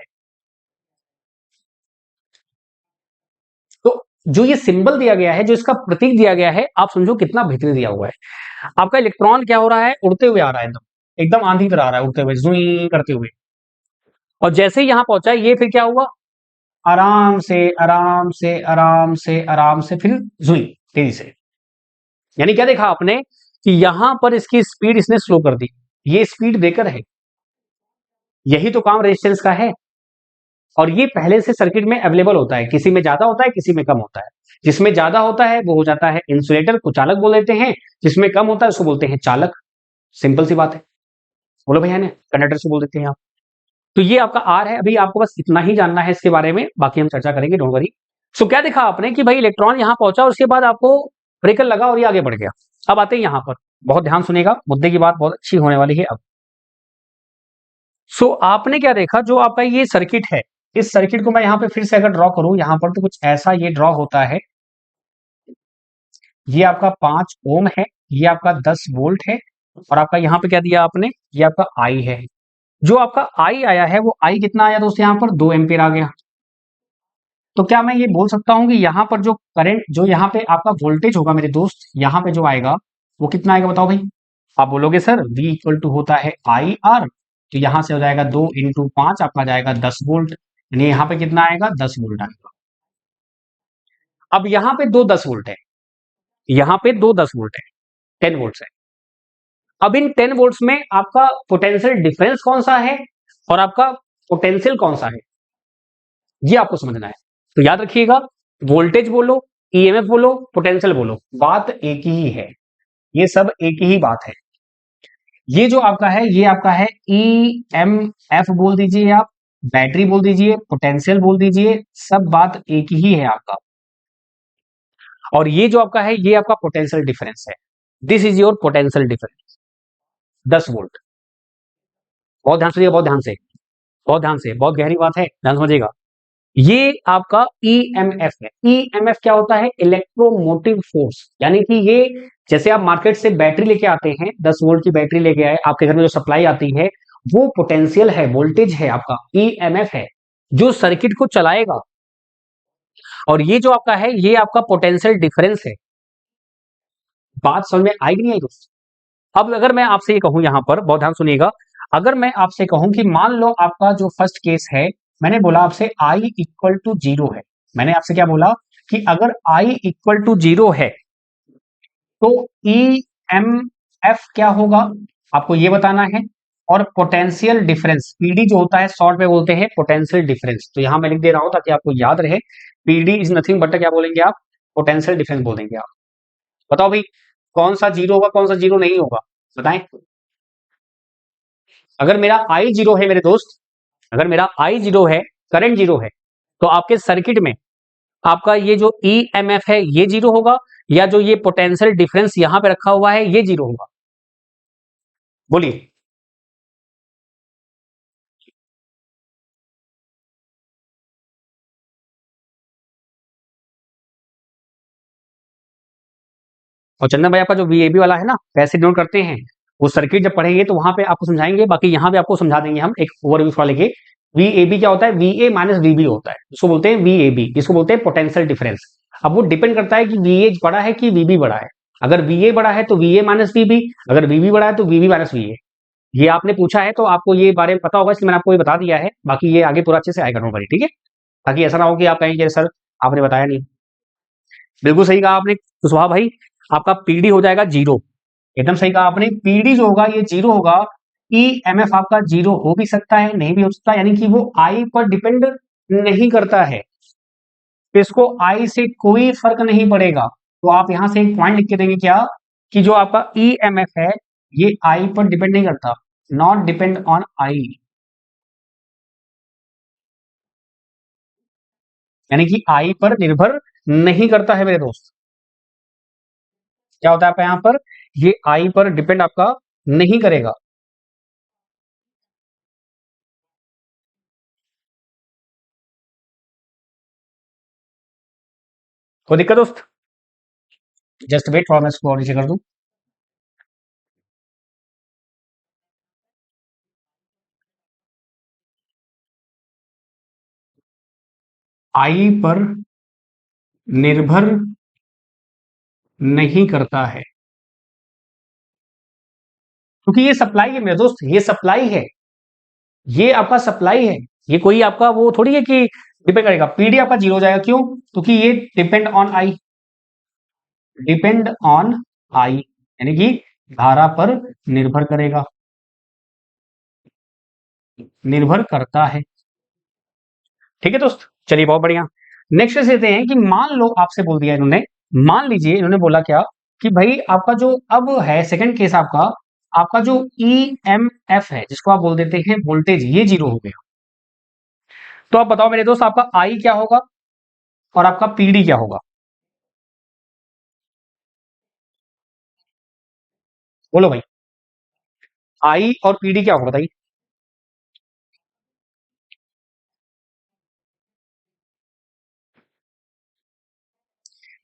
तो जो ये सिंबल दिया गया है, जो इसका प्रतीक दिया गया है, आप समझो कितना बेहतरीन दिया हुआ है। आपका इलेक्ट्रॉन क्या हो रहा है, उड़ते हुए आ रहा है, एकदम एकदम आंधी तरह आ रहा है, उड़ते हुए, जुई करते हुए। और जैसे ही यहां पहुंचा, ये फिर क्या हुआ, आराम से आराम से आराम से आराम से फिर जुई, तेजी से। यानी क्या देखा आपने, कि यहां पर इसकी स्पीड इसने स्लो कर दी। ये स्पीड ब्रेकर है, यही तो काम रेजिस्टेंस का है। और ये पहले से सर्किट में अवेलेबल होता है, किसी में ज्यादा होता है, किसी में कम होता है। जिसमें ज्यादा होता है वो हो जाता है इंसुलेटर, को चालक बोल देते हैं। जिसमें कम होता है उसको बोलते हैं चालक। सिंपल सी बात है। बोलो भैया ने, कंडक्टर से बोल देते हैं आप। तो ये आपका आर है। अभी आपको बस इतना ही जानना है इसके बारे में, बाकी हम चर्चा करेंगे, डोंट वरी। सो क्या देखा आपने कि भाई इलेक्ट्रॉन यहां पहुंचा और उसके बाद आपको ब्रेकर लगा और ये आगे बढ़ गया। अब आते हैं यहां पर, बहुत ध्यान सुनेगा, मुद्दे की बात बहुत अच्छी होने वाली है अब। सो आपने क्या देखा, जो आपका ये सर्किट है, इस सर्किट को मैं यहां पे फिर से अगर ड्रॉ करूं यहां पर, तो कुछ ऐसा ये ड्रॉ होता है। ये आपका 5 ओम है, ये आपका 10 वोल्ट है, और आपका यहां पे क्या दिया आपने, ये आपका आई है। जो आपका आई आया है, वो आई कितना आया दोस्त, यहां पर 2 एम्पीयर आ गया। तो क्या मैं ये बोल सकता हूं कि यहां पर जो करंट, जो यहां पे आपका वोल्टेज होगा मेरे दोस्त, यहां पे जो आएगा वो कितना आएगा, बताओ भाई। आप बोलोगे सर V इक्वल टू होता है आई आर, तो यहां से हो जाएगा 2 इंटू 5, आपका जाएगा 10 वोल्ट। यानी यहां पे कितना आएगा, 10 वोल्ट आएगा। अब यहां पे दो 10 वोल्ट है, यहां पे दो 10 वोल्ट है, 10 वोल्ट है। अब इन 10 वोल्ट्स में आपका पोटेंशियल डिफरेंस कौन सा है और आपका पोटेंशियल कौन सा है, ये आपको समझना है। तो याद रखिएगा, वोल्टेज बोलो, ईएमएफ बोलो, पोटेंशियल बोलो, बात एक ही है। ये सब एक ही बात है। ये जो आपका है, ये आपका है ईएमएफ बोल दीजिए आप, बैटरी बोल दीजिए, पोटेंशियल बोल दीजिए, सब बात एक ही है आपका। और ये जो आपका है, ये आपका पोटेंशियल डिफरेंस है। This is your potential difference, 10 volt. बहुत ध्यान से, बहुत ध्यान से, बहुत ध्यान से, बहुत गहरी बात है, ध्यान समझिएगा। ये आपका ईएमएफ है। ईएमएफ क्या होता है, इलेक्ट्रोमोटिव फोर्स। यानी कि ये, जैसे आप मार्केट से बैटरी लेके आते हैं, 10 वोल्ट की बैटरी लेके आए, आपके घर में जो सप्लाई आती है, वो पोटेंशियल है, वोल्टेज है आपका, ईएमएफ है, जो सर्किट को चलाएगा। और ये जो आपका है, ये आपका पोटेंशियल डिफरेंस है। बात समझ में आएगी नहीं आई दोस्त? अब अगर मैं आपसे ये कहूं, यहां पर बहुत ध्यान सुनिएगा, अगर मैं आपसे कहूं कि मान लो आपका जो फर्स्ट केस है, मैंने बोला आपसे आई इक्वल टू जीरो है। मैंने आपसे क्या बोला, कि अगर आई इक्वल टू जीरो है, तो ई एम एफ क्या होगा, आपको ये बताना है। और पोटेंशियल डिफरेंस, पीडी जो होता है, शॉर्ट में बोलते हैं पोटेंशियल डिफरेंस। तो यहां मैं लिख दे रहा हूं ताकि आपको याद रहे, पीडी इज नथिंग बट, क्या बोलेंगे आप, पोटेंशियल डिफरेंस बोल देंगे आप। बताओ भाई, कौन सा जीरो होगा, कौन सा जीरो नहीं होगा, बताएं। अगर मेरा आई जीरो है मेरे दोस्त, अगर मेरा आई जीरो है, करंट जीरो है, तो आपके सर्किट में आपका ये जो ईएमएफ है, ये जीरो होगा, या जो ये पोटेंशियल डिफरेंस यहां पे रखा हुआ है, ये जीरो होगा, बोलिए। और चंदन भाई, आपका जो वीएबी वाला है ना, कैसे डिनोट करते हैं, वो सर्किट जब पढ़ेंगे तो वहां पे आपको समझाएंगे, बाकी यहां पे आपको समझा देंगे हम एक ओवरव्यू थोड़ा लेके। वीएबी क्या होता है, वीए माइनस वीबी होता है, इसको बोलते हैं वीएबी, इसको बोलते हैं पोटेंशियल डिफरेंस। अब वो डिपेंड करता है कि वीए बड़ा है कि वीबी बड़ा है। अगर वीए बड़ा है तो वीए माइनस वीबी, अगर वीबी बड़ा है तो वीबी माइनस वीए। ये आपने पूछा है तो आपको ये बारे में पता होगा, इसलिए मैंने आपको ये बता दिया है, बाकी ये आगे पूरा अच्छे से आएगा, नोट, ठीक है। ताकि ऐसा ना हो कि आप कहेंगे सर आपने बताया नहीं। बिल्कुल सही कहा आपने कुशवाहा भाई, आपका पीडी हो जाएगा जीरो। एकदम सही कहा आपने, पीडी जो होगा ये जीरो होगा। ईएमएफ आपका जीरो हो भी सकता है, नहीं भी हो सकता, यानी कि वो आई पर डिपेंड नहीं करता है, तो इसको आई से कोई फर्क नहीं पड़ेगा। तो आप यहां से एक पॉइंट लिख के देंगे क्या, कि जो आपका ईएमएफ है, ये आई पर डिपेंड नहीं करता, नॉट डिपेंड ऑन आई। यानी कि आई पर निर्भर नहीं करता है मेरे दोस्त। क्या होता है आपका यहां पर, ये आई पर डिपेंड आपका नहीं करेगा। कोई दिक्कत दोस्त? जस्ट वेट, थोड़ा मैं इसको और नीचे कर दूं। आई पर निर्भर नहीं करता है क्योंकि ये सप्लाई है मेरे दोस्त, ये सप्लाई है, ये आपका सप्लाई है। ये कोई आपका वो थोड़ी है कि डिपेंड करेगा। पीडी आपका जीरो हो जाएगा, क्यों? क्योंकि ये depend on I, depend on I यानी कि धारा पर निर्भर करेगा, निर्भर करता है। ठीक है दोस्त, चलिए बहुत बढ़िया। नेक्स्ट लेते हैं कि मान लो आपसे बोल दिया इन्होंने, मान लीजिए इन्होंने बोला क्या कि भाई आपका जो अब है सेकंड केस, आपका आपका जो ईएमएफ है जिसको आप बोल देते हैं वोल्टेज, ये जीरो हो गया। तो आप बताओ मेरे दोस्त, आपका आई क्या होगा और आपका पीडी क्या होगा? बोलो भाई, आई और पीडी क्या होगा बताइए।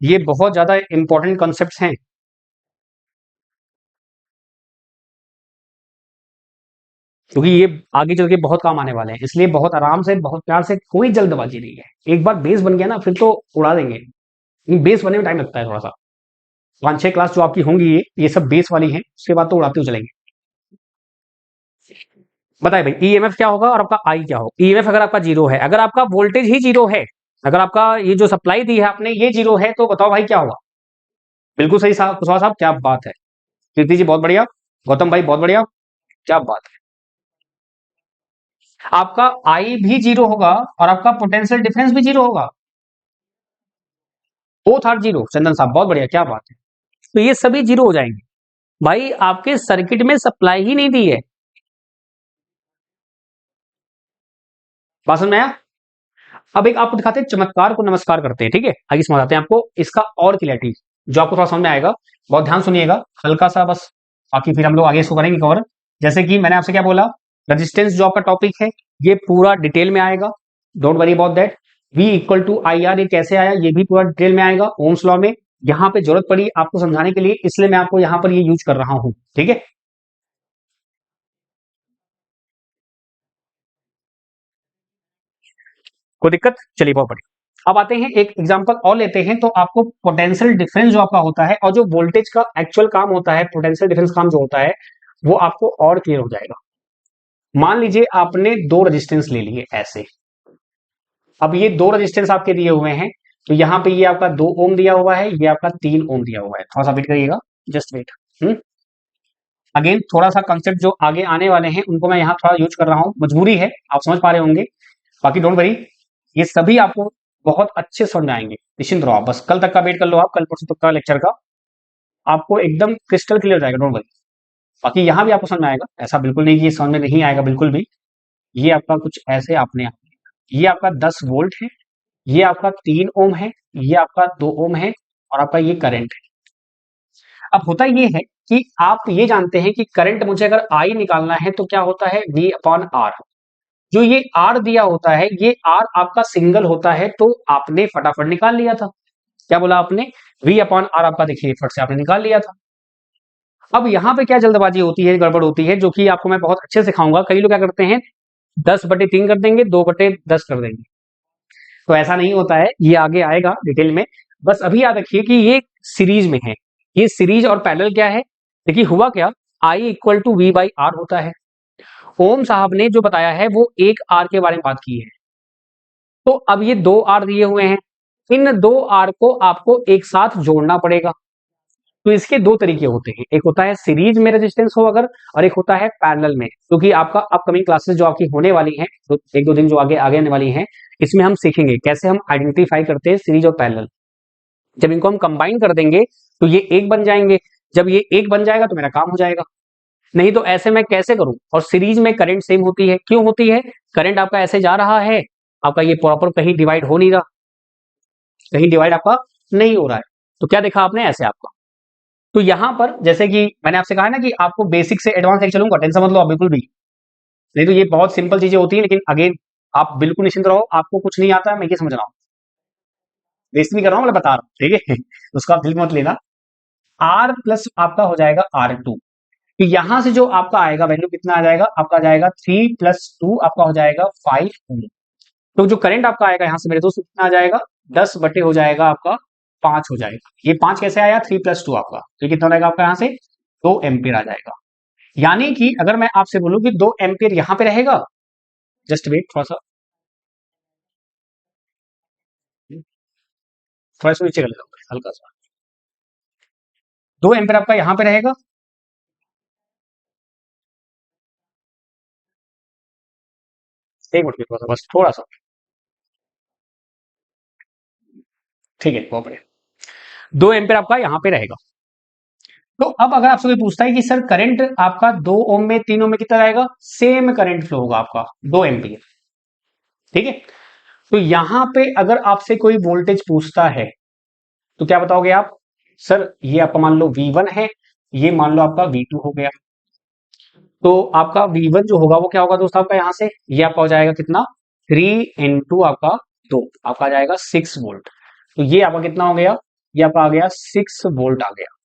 ये बहुत ज्यादा इंपॉर्टेंट कॉन्सेप्ट्स हैं, क्योंकि ये आगे चल के बहुत काम आने वाले हैं, इसलिए बहुत आराम से, बहुत प्यार से, कोई जल्दबाजी नहीं है। एक बार बेस बन गया ना फिर तो उड़ा देंगे। बेस बनने में टाइम लगता है थोड़ा सा। 5-6 क्लास जो आपकी होंगी, ये सब बेस वाली हैं, उसके बाद तो उड़ाते हुए चलेंगे। बताइए भाई, ईएमएफ क्या होगा और आपका आई क्या होगा? ईएमएफ अगर आपका जीरो है, अगर आपका वोल्टेज ही जीरो है, अगर आपका ये जो सप्लाई दी है आपने ये जीरो है, तो बताओ भाई क्या होगा? बिल्कुल सही साहब, कुशवाहा साहब क्या बात है। कीर्ति जी बहुत बढ़िया, गौतम भाई बहुत बढ़िया, क्या बात है। आपका आई भी जीरो होगा और आपका पोटेंशियल डिफरेंस भी जीरो होगा। बोथ आर जीरो, चंदन साहब बहुत बढ़िया, क्या बात है। तो ये सभी जीरो हो जाएंगे। भाई आपके सर्किट में सप्लाई ही नहीं दी है। बात समझ में आया? अब एक आपको दिखाते हैं चमत्कार को नमस्कार करते हैं, ठीक है? आगे समझाते हैं आपको इसका और क्लियरिटी, जो आपको थोड़ा समझ में आएगा। बहुत ध्यान सुनिएगा, हल्का सा बस, बाकी फिर हम लोग आगे इसको करेंगे कवर। जैसे कि मैंने आपसे क्या बोला, रेजिस्टेंस जो आपका टॉपिक है ये पूरा डिटेल में आएगा, don't worry about that. V equal to I R, ये कैसे आया ये भी पूरा डिटेल में आएगा ओम्स लॉ में। यहाँ पे जरूरत पड़ी आपको समझाने के लिए, इसलिए मैं आपको यहाँ पर ये यूज कर रहा हूं, ठीक है? कोई दिक्कत? चलिए बहुत बढ़िया। अब आते हैं एक एग्जांपल और लेते हैं, तो आपको पोटेंशियल डिफरेंस जो आपका होता है और जो वोल्टेज का एक्चुअल काम होता है, पोटेंशियल डिफरेंस काम जो होता है, वो आपको और क्लियर हो जाएगा। मान लीजिए आपने दो रेजिस्टेंस ले लिए ऐसे। अब ये दो रेजिस्टेंस आपके दिए हुए हैं, तो यहाँ पे ये आपका 2 ओम दिया हुआ है, ये आपका 3 ओम दिया हुआ है। थोड़ा सा वेट करिएगा, जस्ट वेट। अगेन थोड़ा सा कंसेप्ट जो आगे आने वाले हैं उनको मैं यहाँ थोड़ा यूज कर रहा हूँ, मजबूरी है, आप समझ पा रहे होंगे। बाकी डोंट वरी, ये सभी आपको बहुत अच्छे समझ में आएंगे। निश्चिंत रहो आप, बस कल तक का वेट कर लो, आप कल परसों तक का लेक्चर का आपको एकदम क्रिस्टल क्लियर हो जाएगा, डोंट वरी। बाकी यहाँ भी आपको समझ में आएगा, ऐसा बिल्कुल नहीं कि ये समझ में नहीं आएगा, बिल्कुल भी। ये आपका कुछ ऐसे आपने, ये आपका 10 वोल्ट है, ये आपका 3 ओम है, ये आपका 2 ओम है, और आपका ये करंट है। अब होता ये है कि आप ये जानते हैं कि करंट मुझे अगर आई निकालना है तो क्या होता है, V अपॉन आर। जो ये आर दिया होता है, ये आर आपका सिंगल होता है, तो आपने फटाफट निकाल लिया था। क्या बोला आपने? V अपॉन आर आपका देखिए फट से आपने निकाल लिया था। अब यहाँ पे क्या जल्दबाजी होती है, गड़बड़ होती है, जो कि आपको मैं बहुत अच्छे से सिखाऊंगा। कई लोग क्या करते हैं, 10/3 कर देंगे, 2/10 कर देंगे। तो ऐसा नहीं होता है, ये आगे आएगा डिटेल में। बस अभी याद रखिए कि ये सीरीज में है। ये सीरीज और पैरेलल क्या है, देखिए हुआ क्या, I equal to V by R होता है। ओम साहब ने जो बताया है वो एक आर के बारे में बात की है। तो अब ये 2 आर दिए हुए हैं, इन 2 आर को आपको एक साथ जोड़ना पड़ेगा। तो इसके दो तरीके होते हैं, एक होता है सीरीज में रेजिस्टेंस हो अगर, और एक होता है पैरेलल में। क्योंकि आपका अपकमिंग क्लासेस जो आपकी होने वाली हैं, तो 1-2 दिन जो आगे आगे आने वाली हैं, इसमें हम सीखेंगे कैसे हम आइडेंटिफाई करते हैं सीरीज और पैरेलल। जब इनको हम कंबाइन कर देंगे तो ये एक बन जाएंगे। जब ये एक बन जाएगा तो मेरा काम हो जाएगा। नहीं तो ऐसे मैं कैसे करूं? और सीरीज में करंट सेम होती है, क्यों होती है? करंट आपका ऐसे जा रहा है, आपका ये प्रॉपर कहीं डिवाइड हो नहीं रहा, कहीं डिवाइड आपका नहीं हो रहा है। तो क्या देखा आपने, ऐसे आपका। तो यहां पर जैसे कि मैंने आपसे कहा है ना कि आपको बेसिक से एडवांस लेके चलूंगा, टेंशन मत लो आप बिल्कुल भी। नहीं तो ये बहुत सिंपल चीजें होती है, लेकिन अगेन आप बिल्कुल निश्चिंत रहो, आपको कुछ नहीं आता है, मैं ये समझ रहा हूँ, बेइज्जती नहीं कर रहा हूँ, मैं बता रहा हूँ, ठीक है। उसका आप दिल में मत लेना। आर प्लस आपका हो जाएगा R2। तो यहां से जो आपका आएगा वैल्यू कितना आ जाएगा, आपका आ जाएगा 3 + 2 आपका हो जाएगा 5 ओम। तो जो करंट आपका आएगा यहां से मेरे दोस्त कितना आ जाएगा, 10 बटे हो जाएगा आपका 5 हो जाएगा। ये 5 कैसे आया, 3 + 2 आपका, तो कितना हो जाएगा आपका यहां से 2 एम्पियर आ जाएगा। यानी कि अगर मैं आपसे बोलूं कि 2 एम्पियर यहां पे रहेगा, जस्ट वेट थोड़ा सा नीचे कर लेता हूं हल्का सा। 2 एम्पियर आपका यहां पे रहेगा, एक मिनट थोड़ा सा, बस थोड़ा सा, ठीक है बहुत बढ़िया। 2 एम्पियर आपका यहां पे रहेगा। तो अब अगर आपसे कोई पूछता है कि सर करंट आपका 2 ओम में 3 ओम में कितना रहेगा, सेम करंट फ्लो होगा आपका 2 एम्पियर, ठीक है। तो यहां पे अगर आपसे कोई वोल्टेज पूछता है तो क्या बताओगे आप, सर ये आपका मान लो V1 है, ये मान लो आपका V2 हो गया। तो आपका V1 जो होगा वो क्या होगा दोस्त आपका, यहां से ये आपका हो जाएगा कितना, 3 × आपका 2 आपका आ जाएगा 6 वोल्ट। तो ये आपका कितना हो गया, ये आपका आ गया 6 वोल्ट आ गया।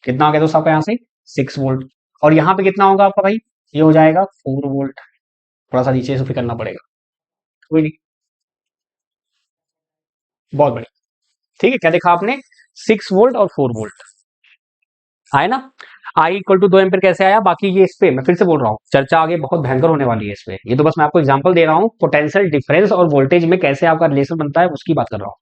कितना आ गया दोस्त आपका यहाँ से, 6 वोल्ट। और यहाँ पे कितना होगा आपका भाई, ये हो जाएगा 4 वोल्ट। थोड़ा सा नीचे से फिर करना पड़ेगा, कोई नहीं, बहुत बढ़िया, ठीक है। क्या देखा आपने, 6 वोल्ट और 4 वोल्ट आए ना। I = 2 एम्पियर कैसे आया, बाकी ये इस पे मैं फिर से बोल रहा हूँ, चर्चा आगे बहुत भयंकर होने वाली है इस पे। ये तो बस मैं आपको एग्जांपल दे रहा हूँ, पोटेंशियल डिफरेंस और वोल्टेज में कैसे आपका रिलेशन बनता है उसकी बात कर रहा हूँ।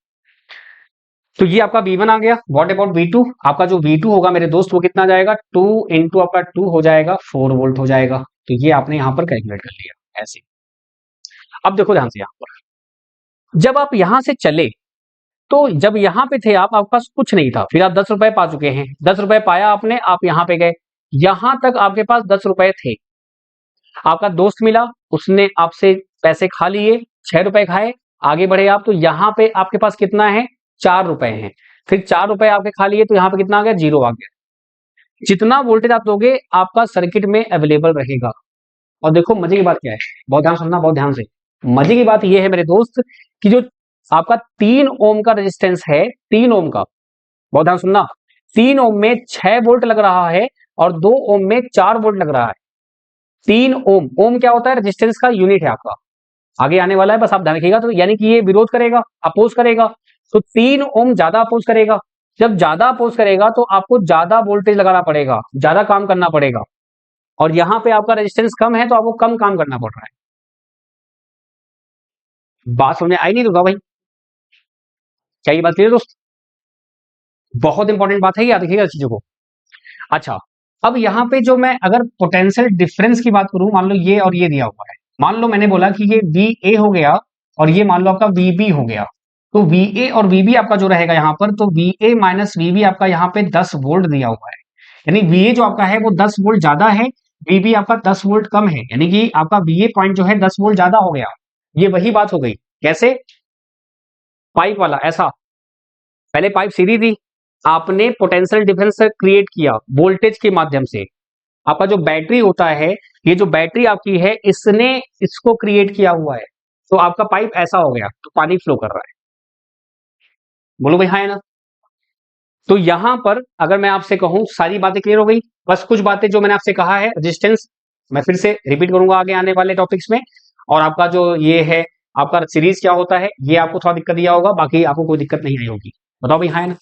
तो ये आपका V1 आ गया। व्हाट अबाउट V2, आपका जो V2 होगा मेरे दोस्त वो कितना जाएगा, 2 × आपका 2 हो जाएगा 4 वोल्ट हो जाएगा। तो ये आपने यहां पर कैलकुलेट कर लिया ऐसे। अब देखो ध्यान से, यहां पर जब आप यहां से चले, तो जब यहां पे थे आप, आपके पास कुछ नहीं था, फिर आप 10 रुपए पा चुके हैं, 10 रुपए पाया आपने, आप यहां पे गए, यहां तक आपके पास 10 रुपए थे। आपका दोस्त मिला, उसने आपसे पैसे खा लिए, 6 रुपए खाए, आगे बढ़े आप, तो यहां पे आपके पास कितना है, 4 रुपए हैं। फिर 4 रुपए आपके खा लिए, तो यहां पे कितना आ गया, 0 आ गया। जितना वोल्टेज आप दोगे आपका सर्किट में अवेलेबल रहेगा। और देखो मजे की बात क्या है, बहुत ध्यान सुनना, बहुत ध्यान से। मजे की बात यह है मेरे दोस्त कि जो आपका 3 ओम का रेजिस्टेंस है, 3 ओम का, बहुत ध्यान सुनना, 3 ओम में 6 वोल्ट लग रहा है और 2 ओम में 4 वोल्ट लग रहा है। 3 ओम, ओम क्या होता है, रेजिस्टेंस का यूनिट है आपका, आगे आने वाला है, बस आप ध्यान रखिएगा। तो यानी कि ये विरोध करेगा, अपोज करेगा, तो 3 ओम ज्यादा अपोज करेगा। जब ज्यादा अपोज करेगा तो आपको ज्यादा वोल्टेज लगाना पड़ेगा, ज्यादा काम करना पड़ेगा। और यहां पे आपका रेजिस्टेंस कम है तो आपको कम काम करना पड़ रहा है। बात समझ में आई नहीं दुर्गा भाई, क्या ये बात क्लियर दोस्त, बहुत इंपॉर्टेंट बात है, याद रखिएगा चीजों को। अच्छा, अब यहाँ पे जो मैं अगर पोटेंशियल डिफरेंस की बात करूं, मान लो ये और ये दिया हुआ है, मान लो मैंने बोला कि ये VA हो गया और ये मान लो आपका VB हो गया। तो VA और VB आपका जो रहेगा यहाँ पर, तो VA - VB आपका यहाँ पे 10 वोल्ट दिया हुआ है। यानी VA जो आपका है वो 10 वोल्ट ज्यादा है, VB आपका 10 वोल्ट कम है, यानी कि आपका VA पॉइंट जो है 10 वोल्ट ज्यादा हो गया। ये वही बात हो गई, कैसे, पाइप वाला ऐसा, पहले पाइप सीधी थी, आपने पोटेंशियल डिफरेंस क्रिएट किया वोल्टेज के माध्यम से। आपका जो बैटरी होता है, ये जो बैटरी आपकी है, इसने इसको क्रिएट किया हुआ है, तो आपका पाइप ऐसा हो गया, तो पानी फ्लो कर रहा है। बोलो भाई हाँ है ना। तो यहां पर अगर मैं आपसे कहूं, सारी बातें क्लियर हो गई, बस कुछ बातें जो मैंने आपसे कहा है रेजिस्टेंस मैं फिर से रिपीट करूंगा आगे आने वाले टॉपिक्स में। और आपका जो ये है, आपका सीरीज क्या होता है, ये आपको थोड़ा दिक्कत दिया होगा, बाकी आपको कोई दिक्कत नहीं आई होगी। बताओ भाई हाँ है ना।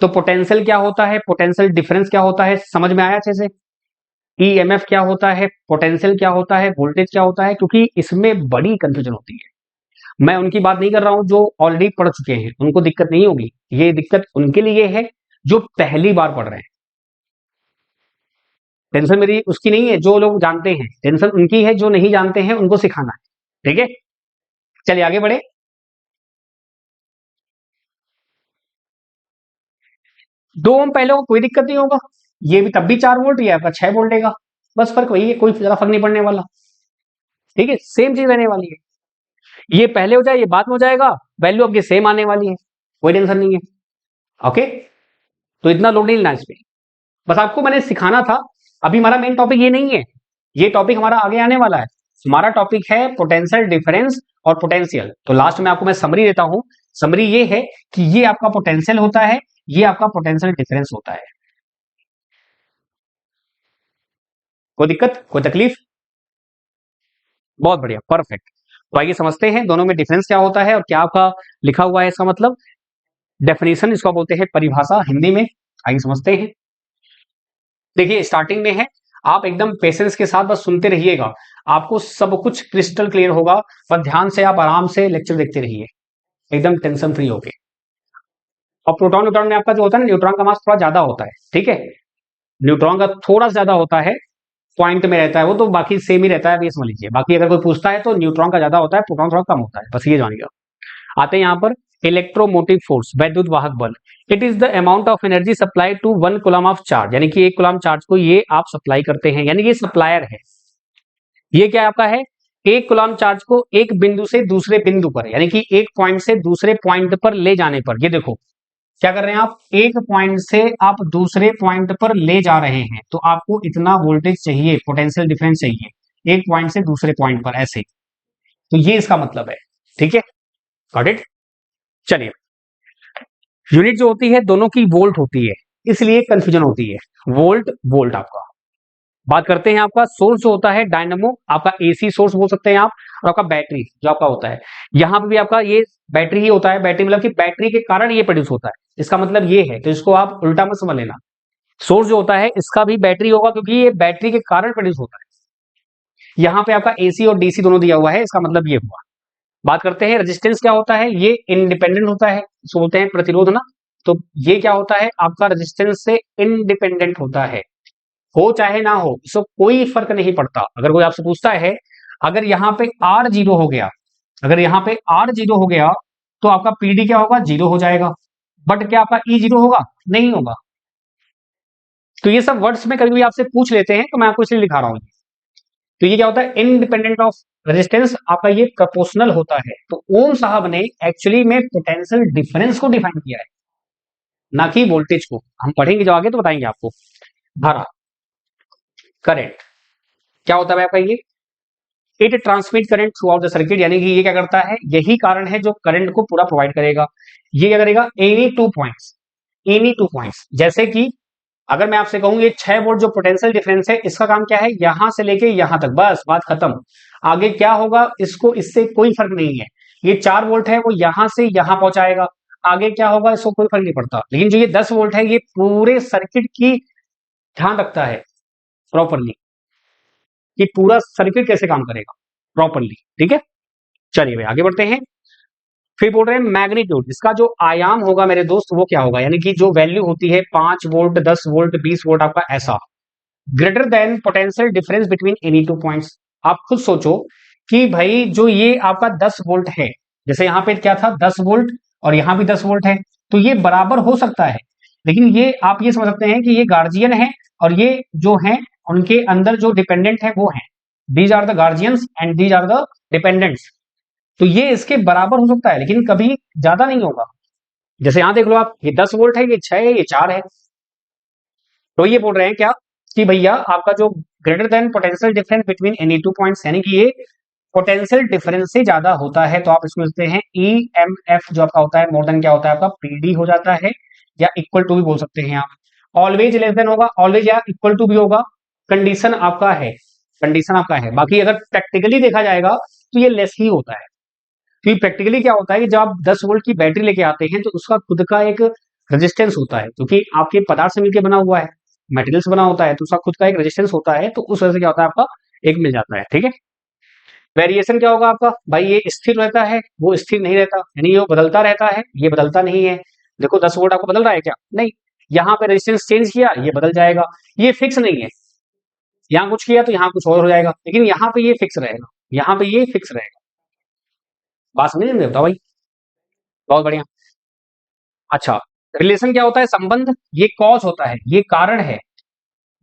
तो पोटेंशियल क्या होता है, पोटेंशियल डिफरेंस क्या होता है, समझ में आया अच्छे से। ईएमएफ क्या होता है, पोटेंशियल क्या होता है, वोल्टेज क्या होता है, क्योंकि इसमें बड़ी कंफ्यूजन होती है। मैं उनकी बात नहीं कर रहा हूं जो ऑलरेडी पढ़ चुके हैं, उनको दिक्कत नहीं होगी, ये दिक्कत उनके लिए है जो पहली बार पढ़ रहे हैं। टेंशन मेरी उसकी नहीं है जो लोग जानते हैं, टेंशन उनकी है जो नहीं जानते हैं, उनको सिखाना है, ठीक है। चलिए आगे बढ़े। 2 ओम पहले को कोई दिक्कत नहीं होगा, ये भी तब भी 4 वोल्ट, ये आपका 6 वोल्ट देगा, बस फर्क वही है, कोई ज्यादा फर्क नहीं पड़ने वाला, ठीक है, सेम चीज रहने वाली है। ये पहले हो जाए, ये बाद में हो जाएगा, वैल्यू आपकी सेम आने वाली है, कोई टेंशन नहीं है। ओके, तो इतना लोड नहीं लेना इस पे, बस आपको मैंने सिखाना था। अभी हमारा मेन टॉपिक ये नहीं है, ये टॉपिक हमारा आगे आने वाला है। हमारा टॉपिक है पोटेंशियल डिफरेंस और पोटेंशियल। तो लास्ट में आपको मैं समरी देता हूं। समरी ये है कि ये आपका पोटेंशियल होता है, ये आपका पोटेंशियल डिफरेंस होता है। कोई दिक्कत, कोई तकलीफ? बहुत बढ़िया, परफेक्ट। तो आइए समझते हैं दोनों में डिफरेंस क्या होता है और क्या आपका लिखा हुआ है इसका मतलब। डेफिनेशन इसको बोलते हैं परिभाषा हिंदी में। आइए समझते हैं। देखिए स्टार्टिंग में है, आप एकदम पेशेंस के साथ बस सुनते रहिएगा, आपको सब कुछ क्रिस्टल क्लियर होगा। पर ध्यान से आप आराम से लेक्चर देखते रहिए, एकदम टेंशन फ्री होके। और प्रोटॉन न्यूट्रॉन में आपका जो होता है ना, न्यूट्रॉन का मास थोड़ा ज्यादा होता है, ठीक है, न्यूट्रॉन का थोड़ा ज्यादा होता है, पॉइंट में रहता है वो, तो बाकी सेम ही रहता है, ये समझ लीजिए। बाकी अगर कोई पूछता है तो न्यूट्रॉन का ज्यादा होता है, प्रोटॉन थोड़ा कम होता है, बस ये जानिएगा। आते हैं यहाँ पर इलेक्ट्रोमोटिव फोर्स, वैद्युत वाहक बल। It is the amount of energy supply to 1 coulomb of charge, यानी कि 1 कूलम चार्ज को ये आप सप्लाई करते हैं, यानी कि सप्लायर है। ये क्या आपका है, 1 कूलम चार्ज को एक बिंदु से दूसरे बिंदु पर, यानी कि एक पॉइंट से दूसरे पॉइंट पर ले जाने पर, ये देखो क्या कर रहे हैं आप, एक पॉइंट से आप दूसरे पॉइंट पर ले जा रहे हैं, तो आपको इतना वोल्टेज चाहिए, पोटेंशियल डिफरेंस चाहिए एक पॉइंट से दूसरे पॉइंट पर, ऐसे। तो ये इसका मतलब है, ठीक है, गॉट इट। चलिए, यूनिट जो होती है दोनों की वोल्ट होती है, इसलिए कंफ्यूजन होती है, वोल्ट वोल्ट आपका। बात करते हैं आपका सोर्स जो होता है डायनेमो, आपका एसी सोर्स बोल सकते हैं आप, और आपका बैटरी जो आपका होता है, यहां पे भी आपका ये बैटरी ही होता है। बैटरी मतलब कि बैटरी के कारण ये प्रोड्यूस होता है, इसका मतलब ये है, तो इसको आप उल्टा मत समझ लेना। सोर्स जो होता है इसका भी बैटरी होगा, क्योंकि ये बैटरी के कारण प्रोड्यूस होता है। यहाँ पे आपका एसी और डीसी दोनों दिया हुआ है, इसका मतलब ये हुआ। बात करते हैं रेजिस्टेंस क्या होता है, ये इंडिपेंडेंट होता है, इसको बोलते हैं प्रतिरोध ना। तो ये क्या होता है, आपका रेजिस्टेंस से इंडिपेंडेंट होता है, हो चाहे ना हो, इसको कोई फर्क नहीं पड़ता। अगर कोई आपसे पूछता है, अगर यहाँ पे आर जीरो हो गया, अगर यहाँ पे आर जीरो हो गया, तो आपका पीडी क्या होगा, जीरो हो जाएगा। बट क्या आपका ई जीरो होगा, नहीं होगा। तो ये सब वर्ड्स में कभी भी आपसे पूछ लेते हैं, तो मैं आपको इसलिए लिखा रहा हूं। तो ये क्या होता है, इंडिपेंडेंट ऑफ रेजिस्टेंस, आपका ये प्रोपोर्शनल होता है। तो ओम साहब ने एक्चुअली में पोटेंशियल डिफरेंस को डिफाइन किया है, ना कि वोल्टेज को। हम पढ़ेंगे जो आगे तो बताएंगे आपको। धारा, करंट क्या होता है आपका, ये it transmit current through out the circuit, यानी कि ये क्या करता है, यही कारण है जो करंट को पूरा प्रोवाइड करेगा। ये क्या करेगा, any two points, any two points. जैसे कि अगर मैं आपसे कहूं ये 6 वोल्ट जो पोटेंशियल डिफरेंस है, इसका काम क्या है, यहां से लेके यहां तक, बस बात खत्म। आगे क्या होगा इसको, इससे कोई फर्क नहीं है। ये 4 वोल्ट है, वो यहां से यहां पहुंचाएगा, आगे क्या होगा इसको कोई फर्क नहीं पड़ता। लेकिन जो ये 10 वोल्ट है, ये पूरे सर्किट की ध्यान रखता है प्रॉपरली, कि पूरा सर्किट कैसे काम करेगा प्रॉपरली, ठीक है। चलिए भाई आगे बढ़ते हैं। फिर बोल रहे हैं मैग्नीट्यूड, इसका जो आयाम होगा मेरे दोस्त वो क्या होगा, यानी कि जो वैल्यू होती है 5 वोल्ट, 10 वोल्ट, 20 वोल्ट, आपका ऐसा greater than potential difference between any two points. आप खुद सोचो कि भाई जो ये आपका 10 वोल्ट है, जैसे यहाँ पे क्या था 10 वोल्ट और यहाँ भी 10 वोल्ट है, तो ये बराबर हो सकता है। लेकिन ये आप ये समझ सकते हैं कि ये गार्जियन है, और ये जो है उनके अंदर जो डिपेंडेंट है वो है, these are the guardians and these are the dependents. तो ये इसके बराबर हो सकता है, लेकिन कभी ज्यादा नहीं होगा। जैसे यहां देख लो आप, ये 10 वोल्ट है, ये 6 है, ये 4 है। तो ये बोल रहे हैं क्या, कि भैया आपका जो greater than potential difference between any two points, यानी कि ये पोटेंशियल डिफरेंस से ज्यादा होता है, तो आप इसको लिखते हैं ईएमएफ जो आपका होता है मोर देन क्या होता है आपका पीडी हो जाता है, या इक्वल टू भी बोल सकते हैं आप। ऑलवेज लेस देन होगा, ऑलवेज या इक्वल टू भी होगा, कंडीशन आपका है, कंडीशन आपका है। बाकी अगर प्रैक्टिकली देखा जाएगा तो ये लेस ही होता है। क्योंकि प्रैक्टिकली क्या होता है कि जब आप 10 वोल्ट की बैटरी लेके आते हैं, तो उसका खुद का एक रेजिस्टेंस होता है, क्योंकि आपके पदार्थ से मिलकर बना हुआ है, मटेरियल से बना होता है, तो उसका खुद का एक रेजिस्टेंस होता है। तो उस वजह से क्या होता है आपका एक मिल जाता है, ठीक है। वेरिएशन क्या होगा आपका, भाई ये स्थिर रहता है, वो स्थिर नहीं रहता, यानी ये बदलता रहता है, ये बदलता नहीं है। देखो 10 वोल्ट आपको बदल रहा है क्या, नहीं। यहाँ पे रेजिस्टेंस चेंज किया, ये बदल जाएगा। ये फिक्स नहीं है, यहाँ कुछ किया तो यहाँ कुछ और हो जाएगा, लेकिन यहाँ पे ये फिक्स रहेगा, यहाँ पे ये फिक्स रहेगा। बात समझ नहीं होता भाई, बहुत बढ़िया। अच्छा, रिलेशन क्या होता है, संबंध। ये कॉज होता है, ये कारण है,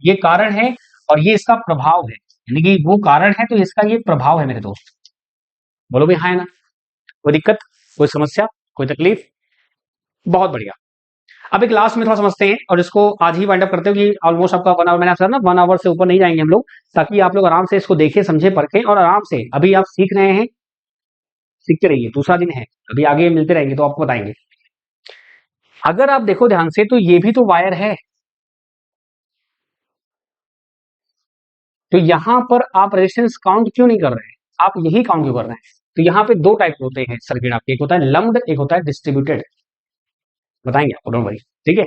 ये कारण है, और ये इसका प्रभाव है, यानी कि वो कारण है तो इसका ये प्रभाव है मेरे दोस्त। बोलो भी हाँ है ना, कोई दिक्कत? कोई समस्या, कोई तकलीफ? बहुत बढ़िया। अब एक लास्ट में थोड़ा समझते हैं और इसको आज ही वाइंड अप करते हो कि ऑलमोस्ट आपका 1 आवर, मैंने आपसे ना 1 आवर से ऊपर नहीं जाएंगे हम लोग, ताकि आप लोग आराम से इसको देखें, समझे, परखें और आराम से, अभी आप सीख रहे हैं, सीखते रहिए, दूसरा दिन है, अभी आगे मिलते रहेंगे तो आपको बताएंगे। अगर आप देखो ध्यान से तो ये भी तो वायर है, तो यहां पर आप रेजिस्टेंस काउंट क्यों नहीं कर रहे हैं? आप यही काउंट क्यों कर रहे हैं? तो यहाँ पे दो टाइप होते हैं सर्किट आपके, एक होता है लम्प्ड, एक होता है डिस्ट्रीब्यूटेड। बताएंगे आपको, डोंट वरी, ठीक है,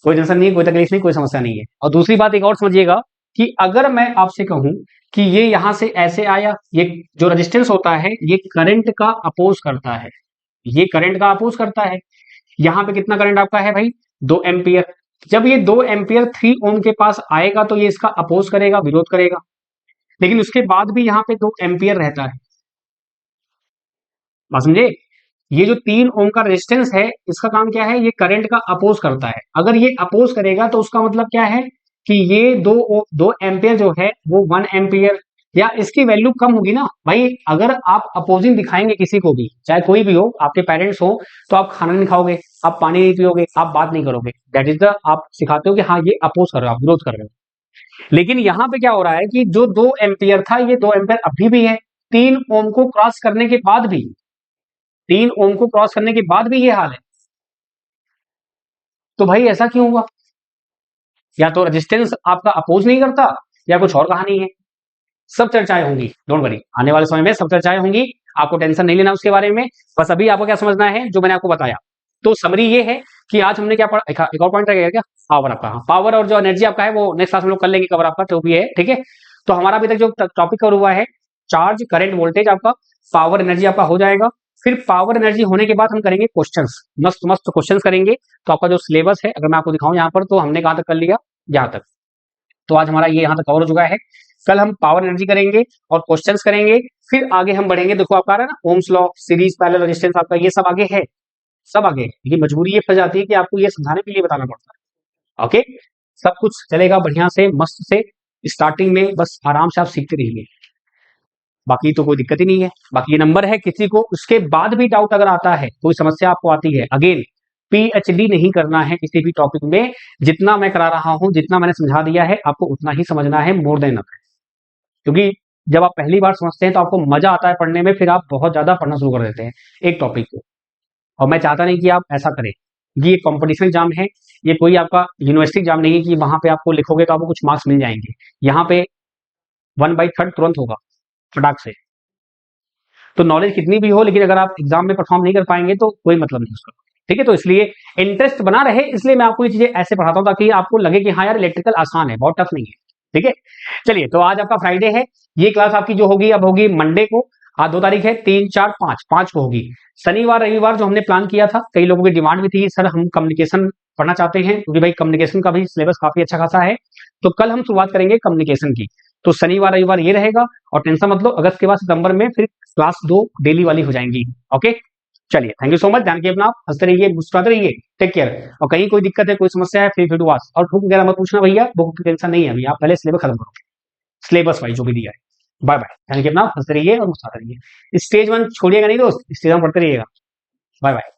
कोई टेंशन नहीं है, कोई तकलीफ नहीं, कोई समस्या नहीं है। और दूसरी बात एक और समझिएगा कि अगर मैं आपसे कहूं कि ये यहां से ऐसे आया, ये जो रेजिस्टेंस होता है ये करंट का अपोज करता है, ये करंट का अपोज करता है। यहां पे कितना करंट आपका है भाई? 2 एम्पियर। जब ये 2 एम्पियर 3 ओम के पास आएगा तो ये इसका अपोज करेगा, विरोध करेगा, लेकिन उसके बाद भी यहाँ पे 2 एम्पियर रहता है। बात समझे? ये जो 3 ओम का रेजिस्टेंस है इसका काम क्या है? ये करंट का अपोज करता है। अगर ये अपोज करेगा तो उसका मतलब क्या है कि ये 2 एम्पियर जो है वो 1 एम्पियर, या इसकी वैल्यू कम होगी ना भाई। अगर आप अपोजिंग दिखाएंगे किसी को भी, चाहे कोई भी हो, आपके पेरेंट्स हो, तो आप खाना नहीं खाओगे, आप पानी नहीं पियोगे, आप बात नहीं करोगे, दैट इज द, आप सिखाते हो कि हाँ ये अपोज कर रहे हो, आप विरोध कर रहे हो। लेकिन यहाँ पे क्या हो रहा है कि जो 2 एम्पियर था ये 2 एम्पियर अभी भी है, 3 ओम को क्रॉस करने के बाद भी, 3 ओम को क्रॉस करने के बाद भी ये हाल है। तो भाई ऐसा क्यों हुआ? या तो रेजिस्टेंस आपका अपोज नहीं करता, या कुछ और कहानी है। सब चर्चाएं होंगी, डोंट वरी, आने वाले समय में सब चर्चाएं होंगी, आपको टेंशन नहीं लेना उसके बारे में। बस अभी आपको क्या समझना है जो मैंने आपको बताया। तो समरी ये है कि आज हमने क्या पढ़ा, एक और पॉइंट रहेगा क्या? पावर आपका, हाँ, पावर और जो एनर्जी आपका है वो नेक्स्ट क्लास में लोग कर लेंगे कवर आपका, जो भी है, ठीक है। तो हमारा अभी तक जो टॉपिक कवर हुआ है, चार्ज, करंट, वोल्टेज आपका, पावर, एनर्जी आपका हो जाएगा। फिर पावर एनर्जी होने के बाद हम करेंगे क्वेश्चंस, मस्त मस्त क्वेश्चंस करेंगे। तो आपका जो सिलेबस है, अगर मैं आपको दिखाऊं यहाँ पर, तो हमने कहां तक कर लिया? यहाँ तक। तो आज हमारा ये यहाँ तक कवर हो चुका है। कल हम पावर एनर्जी करेंगे और क्वेश्चंस करेंगे, फिर आगे हम बढ़ेंगे। देखो आपका आ रहा है ना Ohm's law, series, parallel, resistance, आपका ये सब आगे है, सब आगे। ये मजबूरी ये फंस जाती है कि आपको ये समझाने के लिए बताना पड़ता है। ओके, सब कुछ चलेगा बढ़िया से, मस्त से। स्टार्टिंग में बस आराम से आप सीखते रहिए, बाकी तो कोई दिक्कत ही नहीं है। बाकी ये नंबर है, किसी को उसके बाद भी डाउट अगर आता है, कोई समस्या आपको आती है, अगेन पीएचडी नहीं करना है किसी भी टॉपिक में। जितना मैं करा रहा हूं, जितना मैंने समझा दिया है, आपको उतना ही समझना है, मोर देन इनफ है। क्योंकि जब आप पहली बार समझते हैं तो आपको मजा आता है पढ़ने में, फिर आप बहुत ज्यादा पढ़ना शुरू कर देते हैं एक टॉपिक को। और मैं चाहता नहीं कि आप ऐसा करें, ये कॉम्पिटिशन एग्जाम है, ये कोई आपका यूनिवर्सिटी एग्जाम नहीं है कि वहां पे आपको लिखोगे तो आपको कुछ मार्क्स मिल जाएंगे। यहाँ पे 1/3 तुरंत होगा, फटाक से। तो नॉलेज कितनी भी हो, लेकिन अगर आप एग्जाम में परफॉर्म नहीं कर पाएंगे तो कोई मतलब नहीं उसका, ठीक है। तो इसलिए इंटरेस्ट बना रहे, इसलिए मैं आपको ये चीजें ऐसे पढ़ाता हूँ ताकि आपको लगे कि हाँ यार इलेक्ट्रिकल आसान है, बहुत टफ नहीं है, ठीक है। चलिए, तो आज आपका फ्राइडे है, ये क्लास आपकी जो होगी अब होगी मंडे को। आज 2 तारीख है, 3, 4, 5 को होगी। शनिवार रविवार जो हमने प्लान किया था, कई लोगों की डिमांड भी थी, सर हम कम्युनिकेशन पढ़ना चाहते हैं, क्योंकि भाई कम्युनिकेशन का भी सिलेबस काफी अच्छा खासा है। तो कल हम शुरुआत करेंगे कम्युनिकेशन की। तो शनिवार रविवार ये रहेगा, और टेंशन मत लो, अगस्त के बाद सितंबर में फिर क्लास 2 डेली वाली हो जाएंगी। ओके, चलिए, थैंक यू सो मच, ध्यान रखिए अपना, हंसते रहिए, मुस्कुराते रहिए, टेक केयर। और कहीं कोई दिक्कत है, कोई समस्या है, फिर टू आस्क। और बुक वगैरह मत पूछना भैया, बुक की टेंशन नहीं है अभी, आप पहले सिलेबस खत्म करो, सिलेबस वाइज जो भी दिया है। बाय बाय, ध्यान रखिए अपना, हंसते रहिए और मुस्कुराते रहिए। स्टेज 1 छोड़िएगा नहीं दोस्त, स्टेज 1 पढ़ते रहिएगा। Bye bye.